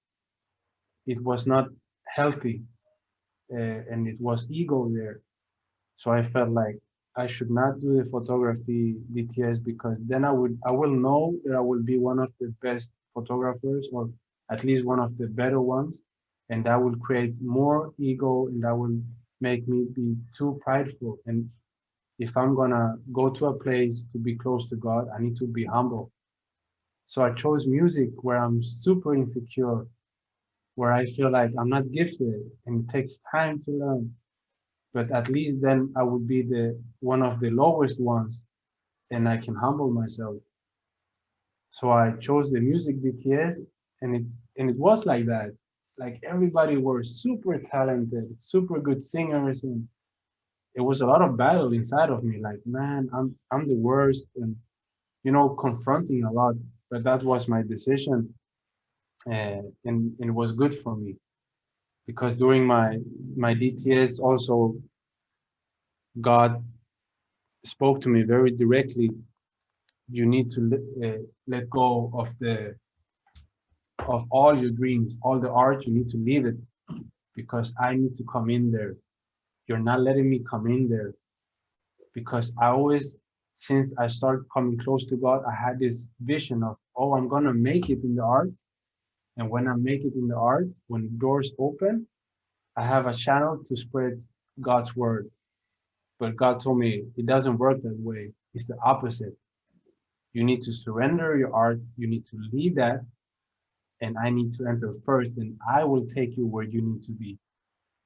it was not healthy, and it was ego there. So I felt like I should not do the photography DTS because then I will know that I will be one of the best photographers, or at least one of the better ones, and that will create more ego, and that will make me be too prideful. And if I'm gonna go to a place to be close to God, I need to be humble. So I chose music where I'm super insecure, where I feel like I'm not gifted and it takes time to learn. But at least then I would be the one of the lowest ones, and I can humble myself. So I chose the music BTS, and it was like that. Like everybody were super talented, super good singers, and it was a lot of battle inside of me. Like, man, I'm the worst, and confronting a lot. But that was my decision, and it was good for me because during my DTS also God spoke to me very directly. You need to let go of of all your dreams, all the art, you need to leave it because I need to come in there. You're not letting me come in there because I always, since I started coming close to God, I had this vision of, oh, I'm gonna make it in the art. And when I make it in the art, when doors open, I have a channel to spread God's word. But God told me it doesn't work that way. It's the opposite. You need to surrender your art. You need to leave that. And I need to enter first. And I will take you where you need to be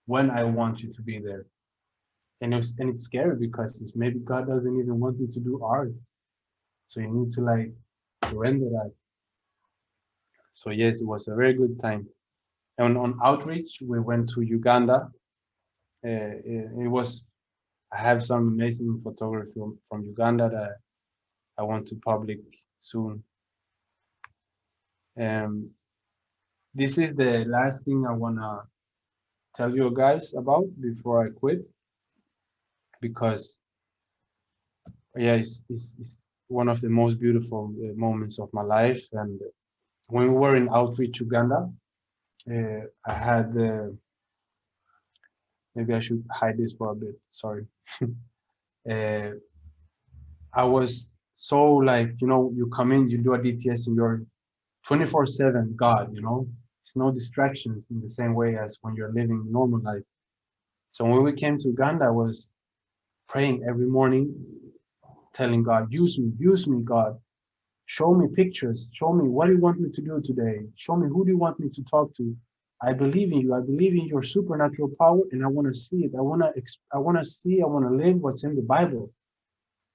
when I want you to be there. And it's scary because it's maybe God doesn't even want you to do art. So you need to like surrender that. So yes, it was a very good time. And on outreach, we went to Uganda. It was, I have some amazing photography from Uganda that I want to public soon. This is the last thing I wanna tell you guys about before I quit, because yeah, it's one of the most beautiful moments of my life. And when we were in outreach Uganda, I had maybe I should hide this for a bit. Sorry. uh, I was so like, you come in, you do a DTS, and you're 24/7 God, There's no distractions in the same way as when you're living normal life. So when we came to Uganda, I was praying every morning, telling God, use me, God. Show me pictures. Show me what do you want me to do today. Show me who do you want me to talk to. I believe in you. I believe in your supernatural power, and I want to see it. I want to live what's in the Bible.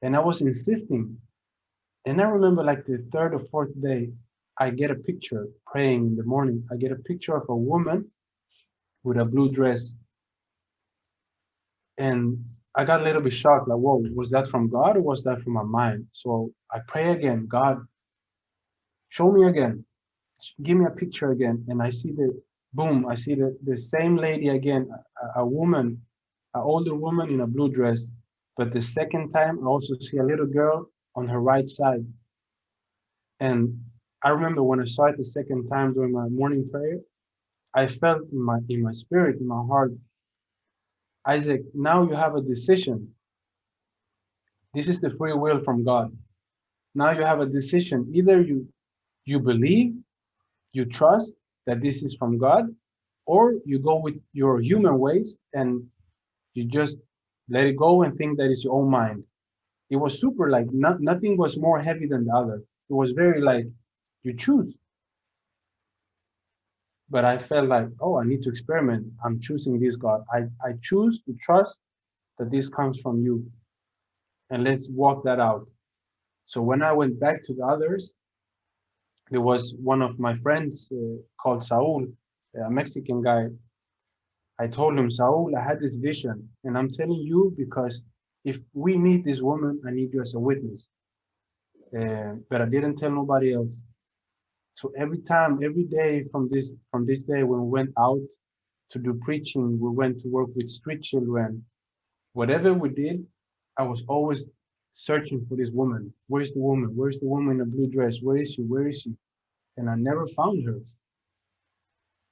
And I was insisting. And I remember like the third or fourth day, I get a picture praying in the morning. I get a picture of a woman with a blue dress. And I got a little bit shocked, like, whoa, was that from God or was that from my mind? So I pray again, God, show me again. Give me a picture again. And I see I see the same lady again, a woman, an older woman in a blue dress. But the second time, I also see a little girl on her right side. And I remember when I saw it the second time during my morning prayer, I felt in my spirit, in my heart, Isaac, now you have a decision. This is the free will from God. Now you have a decision. Either you believe, you trust that this is from God, or you go with your human ways and you just let it go and think that it's your own mind. It was super like nothing was more heavy than the other. It was very like you choose. But I felt like, oh, I need to experiment. I'm choosing this God. I choose to trust that this comes from you. And let's walk that out. So when I went back to the others, there was one of my friends called Saul, a Mexican guy. I told him, Saul, I had this vision, and I'm telling you because if we meet this woman, I need you as a witness. But I didn't tell nobody else. So every day from this day when we went out to do preaching, we went to work with street children. Whatever we did, I was always searching for this woman. Where's the woman? Where's the woman in a blue dress? Where is she? Where is she? And I never found her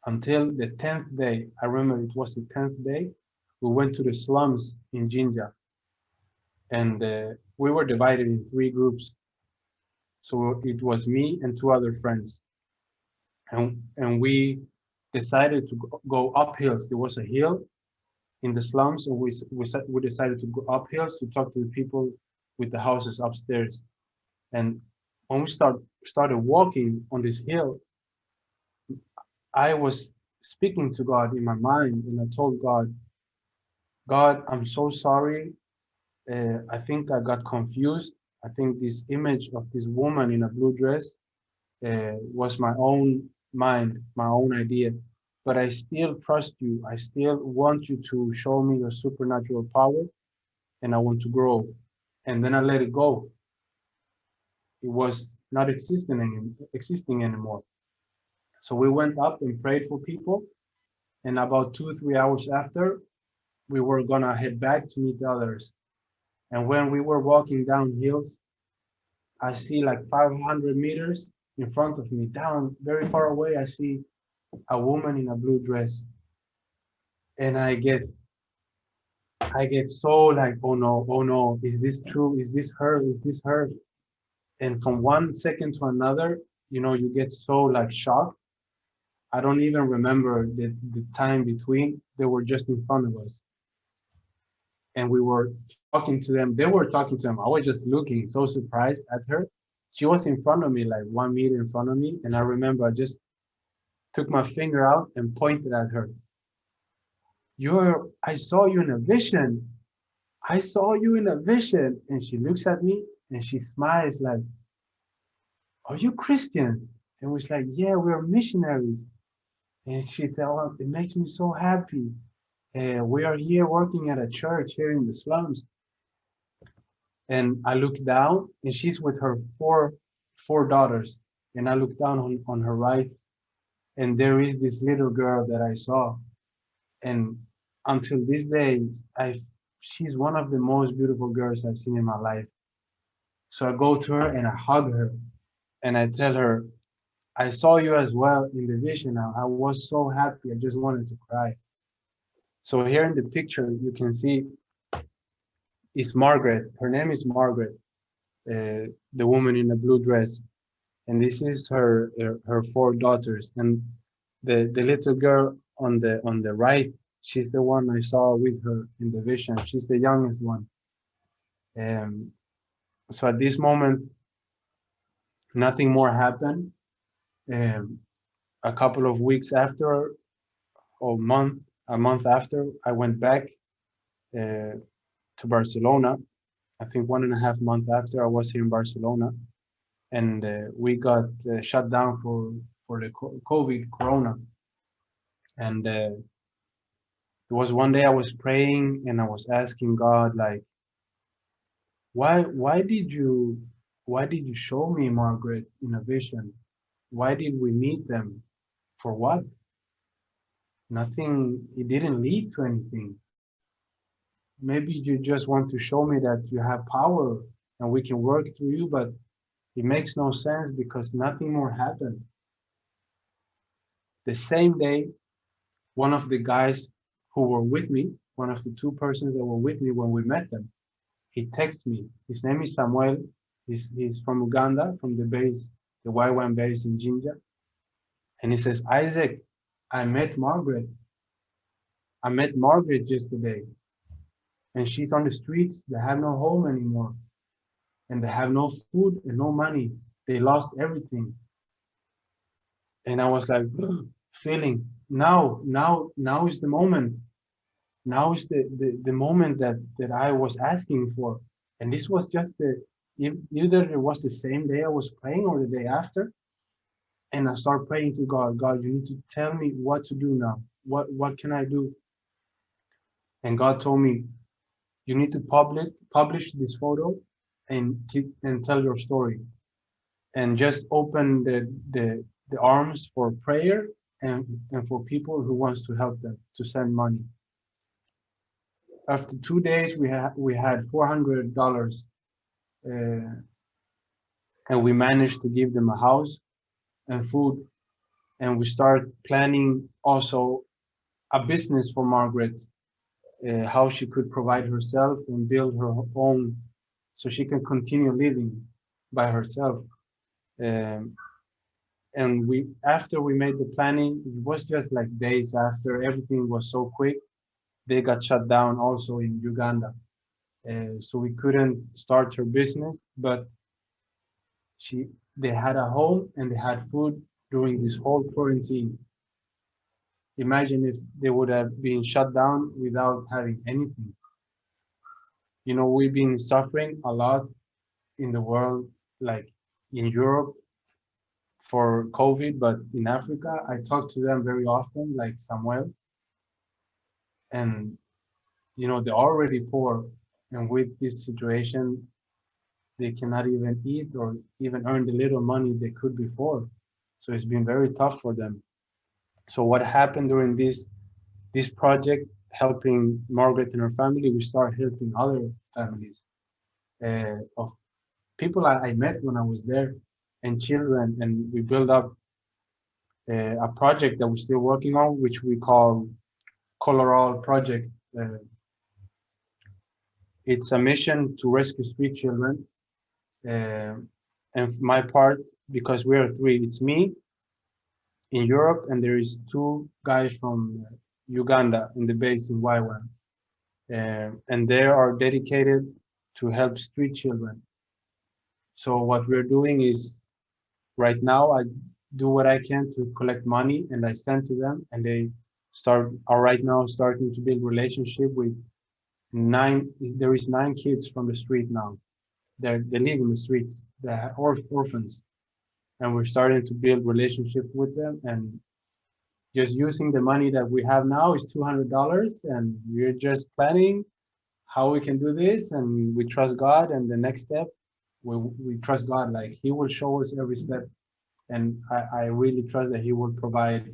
until the 10th day. I remember it was the 10th day. We went to the slums in Jinja, and we were divided in 3 groups. So it was me and 2 other friends, and we decided to go up hills. There was a hill in the slums, and we decided to go up hills to talk to the people with the houses upstairs. And when we started walking on this hill, I was speaking to God in my mind, and I told God, God, I'm so sorry. I think I got confused. I think this image of this woman in a blue dress was my own mind, my own idea. But I still trust you. I still want you to show me your supernatural power, and I want to grow. And then I let it go. It was not existing anymore. So we went up and prayed for people. And about 2 or 3 hours after, we were gonna head back to meet the others. And when we were walking down hills, I see like 500 meters. in front of me, down very far away, I see a woman in a blue dress, and I get so like, oh no, is this true? Is this her? Is this her? And from one second to another, you get so like shocked. I don't even remember the time between. They were just in front of us, and we were talking to them. They were talking to them. I was just looking so surprised at her. She was in front of me, like 1 meter in front of me, and I remember I just took my finger out and pointed at her. I saw you in a vision. I saw you in a vision. And she looks at me and she smiles like, are you Christian? And was like, yeah, we're missionaries. And she said, oh, it makes me so happy. We are here working at a church here in the slums. And I look down and she's with her four daughters. And I look down on her right, and there is this little girl that I saw. And until this day, she's one of the most beautiful girls I've seen in my life. So I go to her and I hug her and I tell her, I saw you as well in the vision. I was so happy. I just wanted to cry. So here in the picture, you can see is Margaret. Her name is Margaret, the woman in the blue dress. And this is her four daughters. And the little girl on the right, she's the one I saw with her in the vision. She's the youngest one. So at this moment, nothing more happened. Um, a couple of weeks after, or a month after, I went back to Barcelona. I think 1.5 months after I was here in Barcelona, and we got shut down for the COVID Corona. And it was one day I was praying and I was asking God, like, why did you show me Margaret in a vision? Why did we meet them? For what? Nothing. It didn't lead to anything. Maybe you just want to show me that you have power and we can work through you, but it makes no sense because nothing more happened. The same day, one of the guys who were with me, one of the two persons that were with me when we met them, he texted me. His name is Samuel. He's from Uganda, from the base, the YWAM base in Jinja. And he says, Isaac, I met Margaret. I met Margaret yesterday. And she's on the streets. They have no home anymore. And they have no food and no money. They lost everything. And I was like, feeling, now is the moment. Now is the moment that I was asking for. And this was just either it was the same day I was praying or the day after. And I start praying to God, God, you need to tell me what to do now. What can I do? And God told me, you need to publish this photo and tell your story. And just open the arms for prayer and for people who wants to help them to send money. After 2 days, we had $400, and we managed to give them a house and food. And we start planning also a business for Margaret, how she could provide herself and build her own, so she can continue living by herself. And after we made the planning, it was just like days after, everything was so quick. They got shut down also in Uganda. So we couldn't start her business, but they had a home and they had food during this whole quarantine. Imagine if they would have been shut down without having anything. We've been suffering a lot in the world, like in Europe for COVID, but in Africa, I talk to them very often, like Samuel, and they're already poor, and with this situation, they cannot even eat or even earn the little money they could before. So it's been very tough for them. So what happened during this project, helping Margaret and her family, we start helping other families of people I met when I was there. and children, and we build up a project that we're still working on, which we call Colorado Project. Uh, it's a mission to rescue street children. And my part, because we are three, it's me in Europe, and there is two guys from Uganda in the base in YWAM. And they are dedicated to help street children. So what we're doing is right now I do what I can to collect money and I send to them, and they are right now starting to build relationship with there is 9 kids from the street now. They live in the streets. They're orphans, and we're starting to build relationship with them. And just using the money that we have now is $200, and we're just planning how we can do this. And we trust God. And the next step, we trust God, like He will show us every step. And I really trust that He will provide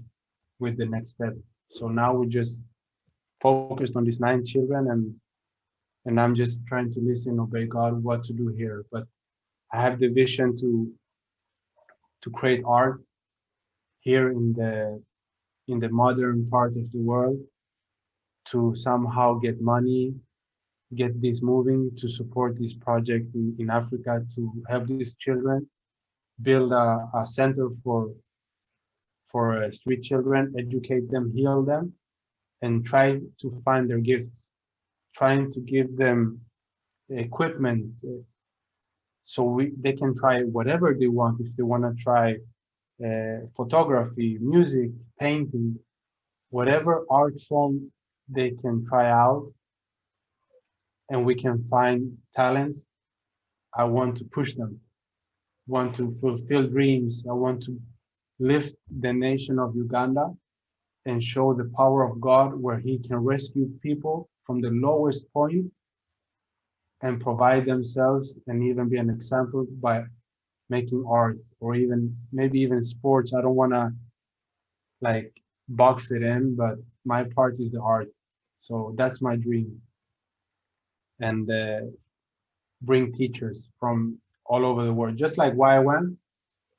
with the next step. So now we just focused on these 9 children, and I'm just trying to listen, obey God, what to do here. But I have the vision to create art here in the modern part of the world, to somehow get money, get this moving, to support this project in Africa, to help these children, build a center for street children, educate them, heal them, and try to find their gifts, trying to give them equipment so they can try whatever they want. If they want to try photography, music, painting, whatever art form they can try out, and we can find talents. I want to push them, want to fulfill dreams. I want to lift the nation of Uganda and show the power of God, where He can rescue people from the lowest point and provide themselves, and even be an example by making art, or even maybe even sports. I don't want to like box it in, but my part is the art. So that's my dream. And bring teachers from all over the world, just like YWAM,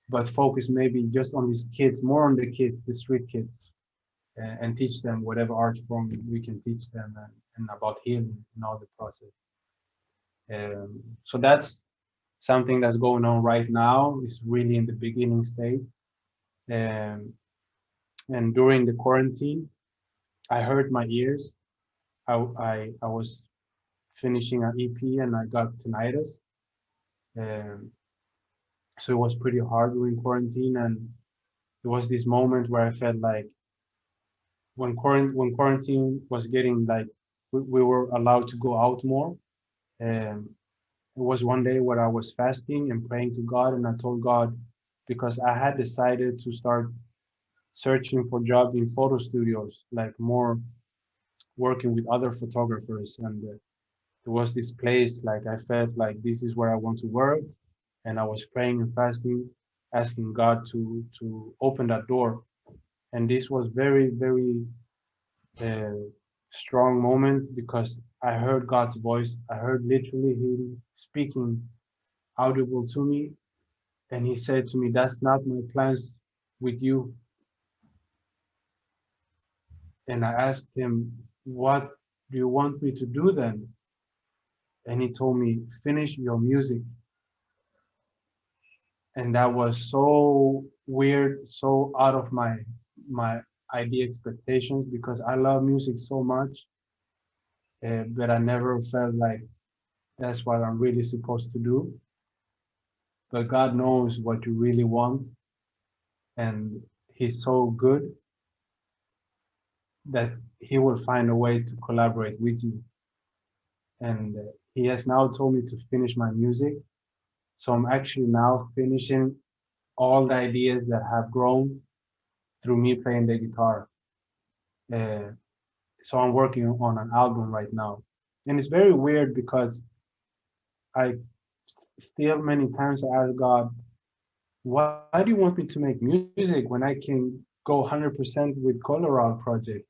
but focus maybe just on these kids, more on the kids, the street kids, and teach them whatever art form we can teach them, and about healing and all the process. So that's something that's going on right now. It's really in the beginning stage. Um, and during the quarantine, I hurt my ears. I was finishing an EP and I got tinnitus. Um, so it was pretty hard during quarantine, and there was this moment where I felt like when quarantine was getting like we were allowed to go out more. Um, it was one day where I was fasting and praying to God, and I told God, because I had decided to start searching for jobs in photo studios, like more working with other photographers. And there was this place, like I felt like this is where I want to work. And I was praying and fasting, asking God to open that door. And this was very uh, strong moment, because I heard God's voice. I heard literally Him speaking audible to me, and He said to me, "That's not my plans with you." And I asked Him, "What do you want me to do then?" And He told me, "Finish your music." And that was so weird, so out of my idea expectations, because I love music so much, but I never felt like that's what I'm really supposed to do. But God knows what you really want, and He's so good that He will find a way to collaborate with you. And He has now told me to finish my music. So I'm actually now finishing all the ideas that have grown through me playing the guitar. Uh, so I'm working on an album right now. And it's very weird, because I still many times I ask God, why do you want me to make music when I can go 100% with Colorado project?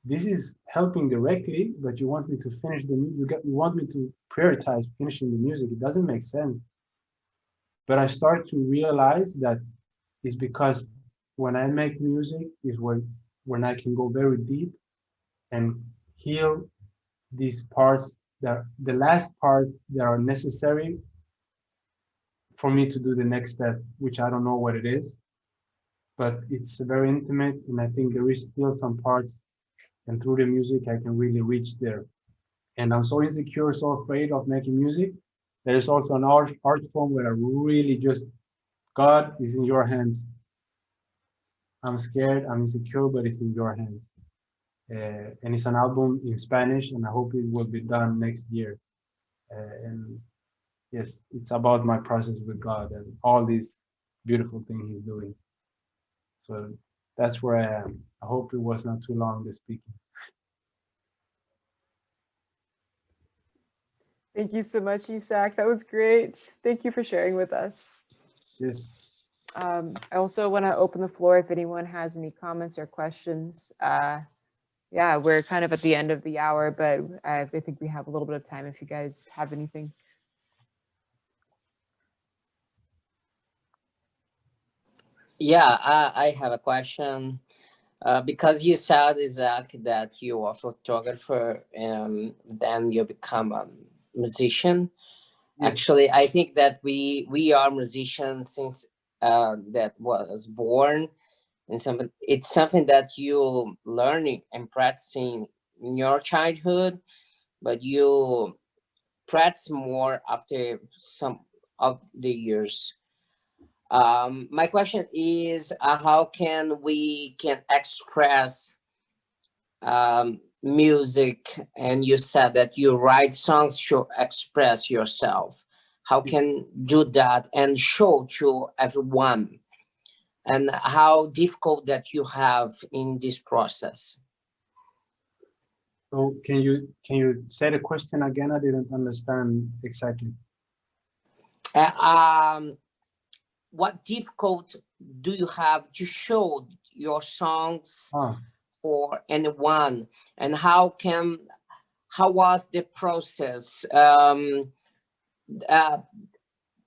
This is helping directly, but you want me to finish you want me to prioritize finishing the music. It doesn't make sense. But I start to realize that it's because when I make music is when I can go very deep and heal these parts, that the last parts that are necessary for me to do the next step, which I don't know what it is, but it's very intimate, and I think there is still some parts, and through the music I can really reach there. And I'm so insecure, so afraid of making music. There's also an art form where I really just, God is in your hands. I'm scared, I'm insecure, but it's in your hands. And it's an album in Spanish, and I hope it will be done next year. And yes, it's about my process with God and all these beautiful things He's doing. So that's where I am. I hope it was not too long this speaking. Thank you so much, Isak. That was great. Thank you for sharing with us. Yes. I also want to open the floor if anyone has any comments or questions. Yeah, we're kind of at the end of the hour, but I think we have a little bit of time if you guys have anything. Yeah, I have a question. Because you said, Isaac, that you are a photographer and then you become a musician. Yes. Actually, I think that we are musicians since that was born, and it's something that you learning and practicing in your childhood, but you practice more after some of the years. My question is, how can we can express music? And you said that you write songs to express yourself. How can do that and show to everyone? And how difficult that you have in this process? So can you say the question again? I didn't understand exactly. Uh, um, what difficult do you have to show your songs Ah, for anyone, and how was the process uh,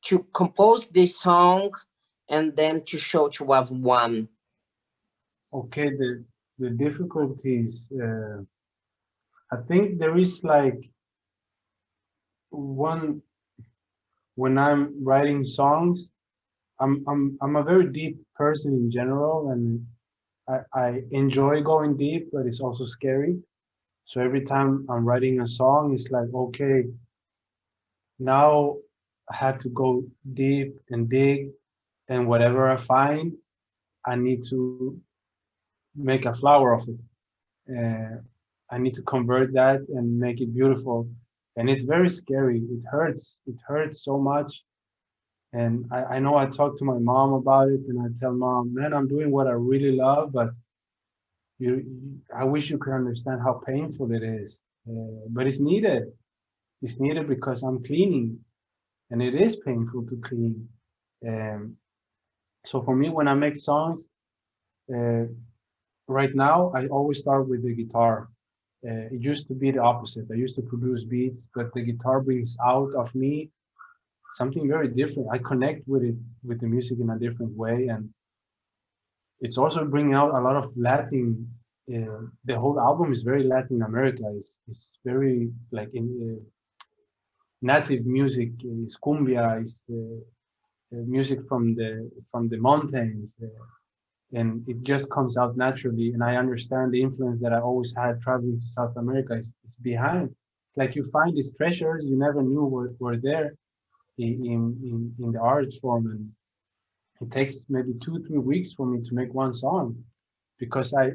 to compose this song and then to show to everyone? okay. The difficulties. I think there is like one when I'm writing songs. I'm a very deep person in general, and I enjoy going deep, but it's also scary. So every time I'm writing a song, it's like, okay, now I have to go deep and dig, and whatever I find, I need to make a flower of it. I need to convert that and make it beautiful. And it's very scary. It hurts. It hurts so much. And I know I talk to my mom about it, and I tell mom, man, I'm doing what I really love, but I wish you could understand how painful it is. But it's needed. It's needed because I'm cleaning, and it is painful to clean. Um, so for me, when I make songs, uh, right now, I always start with the guitar. It used to be the opposite. I used to produce beats, but the guitar brings out of me something very different. I connect with it, with the music in a different way, and it's also bringing out a lot of Latin. The whole album is very Latin America. It's very like in native music. Is cumbia. Is music from the mountains. And it just comes out naturally. And I understand the influence that I always had traveling to South America is behind. It's like you find these treasures you never knew were there in the art form, and it takes maybe 2 3 weeks for me to make one song because I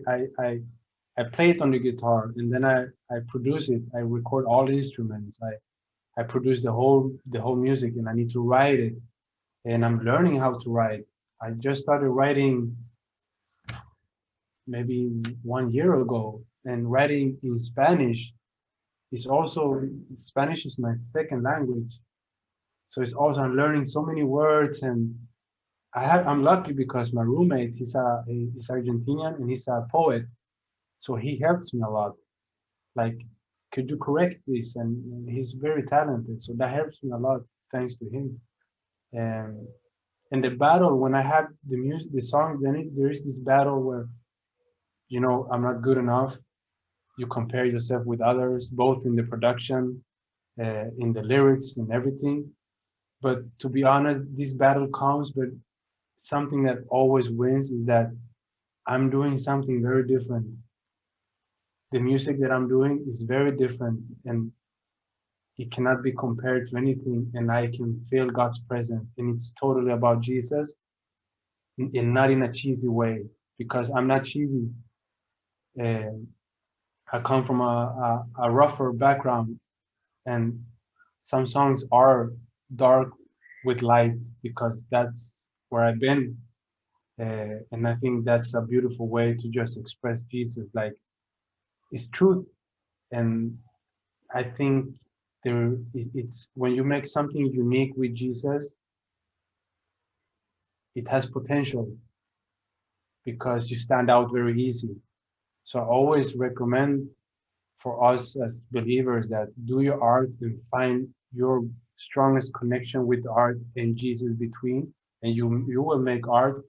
play it on the guitar, and then I produce it. I record all the instruments. I produce the whole music, and I need to write it, and I'm learning how to write. I just started writing maybe 1 year ago, and writing in Spanish is also, Spanish is my second language. So it's also, I'm learning so many words, and I'm lucky because my roommate, he's Argentinian, and he's a poet. So he helps me a lot. Like, could you correct this? And he's very talented. So that helps me a lot thanks to him. And in the battle, when I have the music, the song, then there is this battle where, you know, I'm not good enough. You compare yourself with others, both in the production, in the lyrics and everything. But to be honest, this battle comes, but something that always wins is that I'm doing something very different. The music that I'm doing is very different and it cannot be compared to anything. And I can feel God's presence. And it's totally about Jesus and not in a cheesy way because I'm not cheesy. Uh, I come from a rougher background and some songs are dark with light because that's where I've been. And I think that's a beautiful way to just express Jesus. Like it's truth. And I think it's when you make something unique with Jesus, it has potential because you stand out very easy. So I always recommend for us as believers that do your art and find your strongest connection with art and Jesus between, and you will make art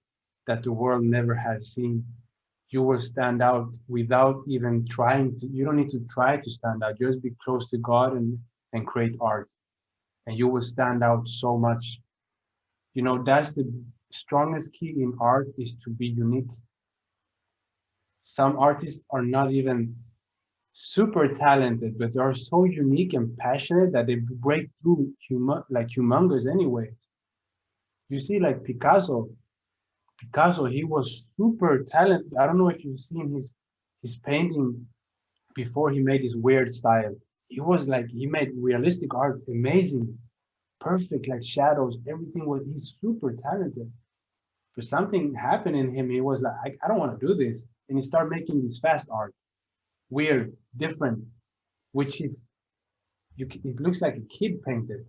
that the world never has seen. You will stand out without even trying to. You don't need to try to stand out. Just be close to God and create art, and you will stand out so much. You know, that's the strongest key in art is to be unique. Some artists are not even super talented, but they are so unique and passionate that they break through like humongous anyway. You see, like Picasso, he was super talented. I don't know if you've seen his painting before he made his weird style. He was like he made realistic art, amazing, perfect, like shadows, everything was he's super talented. But something happened in him. He was like, I don't want to do this. And he started making this fast art, weird, different, which is it looks like a kid painted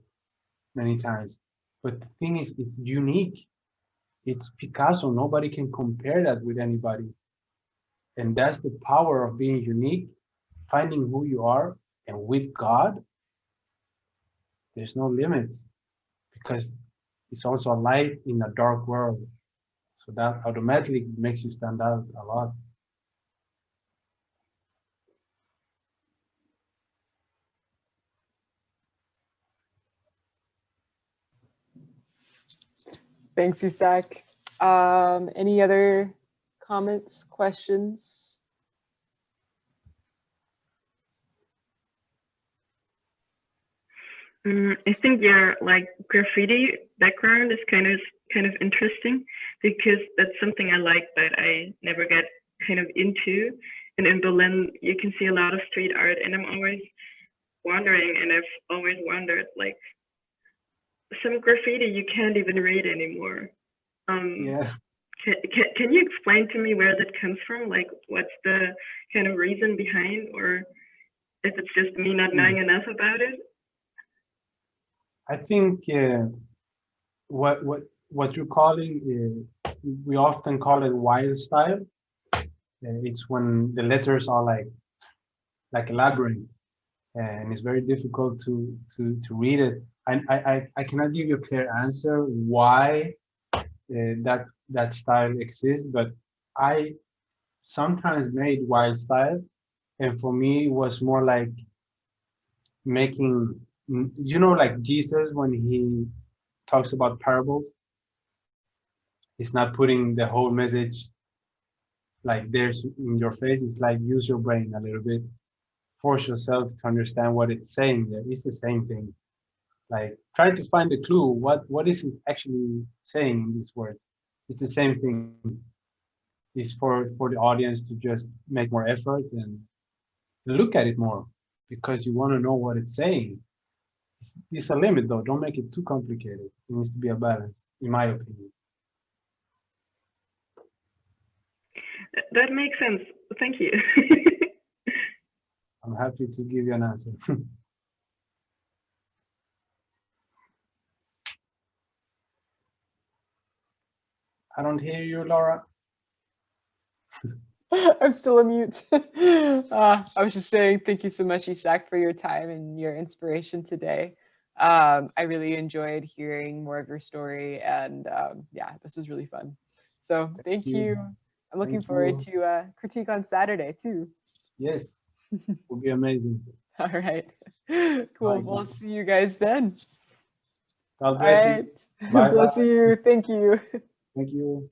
many times. But the thing is, it's unique. It's Picasso. Nobody can compare that with anybody. And that's the power of being unique, finding who you are. And with God, there's no limits because it's also a light in a dark world. So that automatically makes you stand out a lot. Thanks, Isaac. Any other comments, questions? I think your like graffiti background is kind of interesting because that's something I like that I never get kind of into. And in Berlin, you can see a lot of street art, and I'm always wondering, and I've always wondered, like some graffiti you can't even read anymore. Yeah. Can you explain to me where that comes from? Like, what's the kind of reason behind, or if it's just me not knowing enough about it? I think what you're calling, we often call it wild style. It's when the letters are like a labyrinth, and it's very difficult to read it. I cannot give you a clear answer why that style exists, but I sometimes made wild style, and for me it was more like making, you know, like Jesus when he talks about parables, he's not putting the whole message like there's in your face. It's like use your brain a little bit, force yourself to understand what it's saying there. It's the same thing. Like try to find the clue. What is it actually saying in these words? It's the same thing. It's for the audience to just make more effort and look at it more because you want to know what it's saying. It's a limit though. Don't make it too complicated. It needs to be a balance, in my opinion. That makes sense. Thank you. I'm happy to give you an answer. I don't hear you, Laura. I'm still a mute. I was just saying thank you so much, Isaac, for your time and your inspiration today. I really enjoyed hearing more of your story, and yeah, this was really fun. So thank you. I'm looking Thank forward you. to critique on Saturday too. Yes, will be amazing. All right. Cool. Bye, We'll guys. see you guys then. God All bless you. right. Bye Bless bye. you. Thank you. Thank you.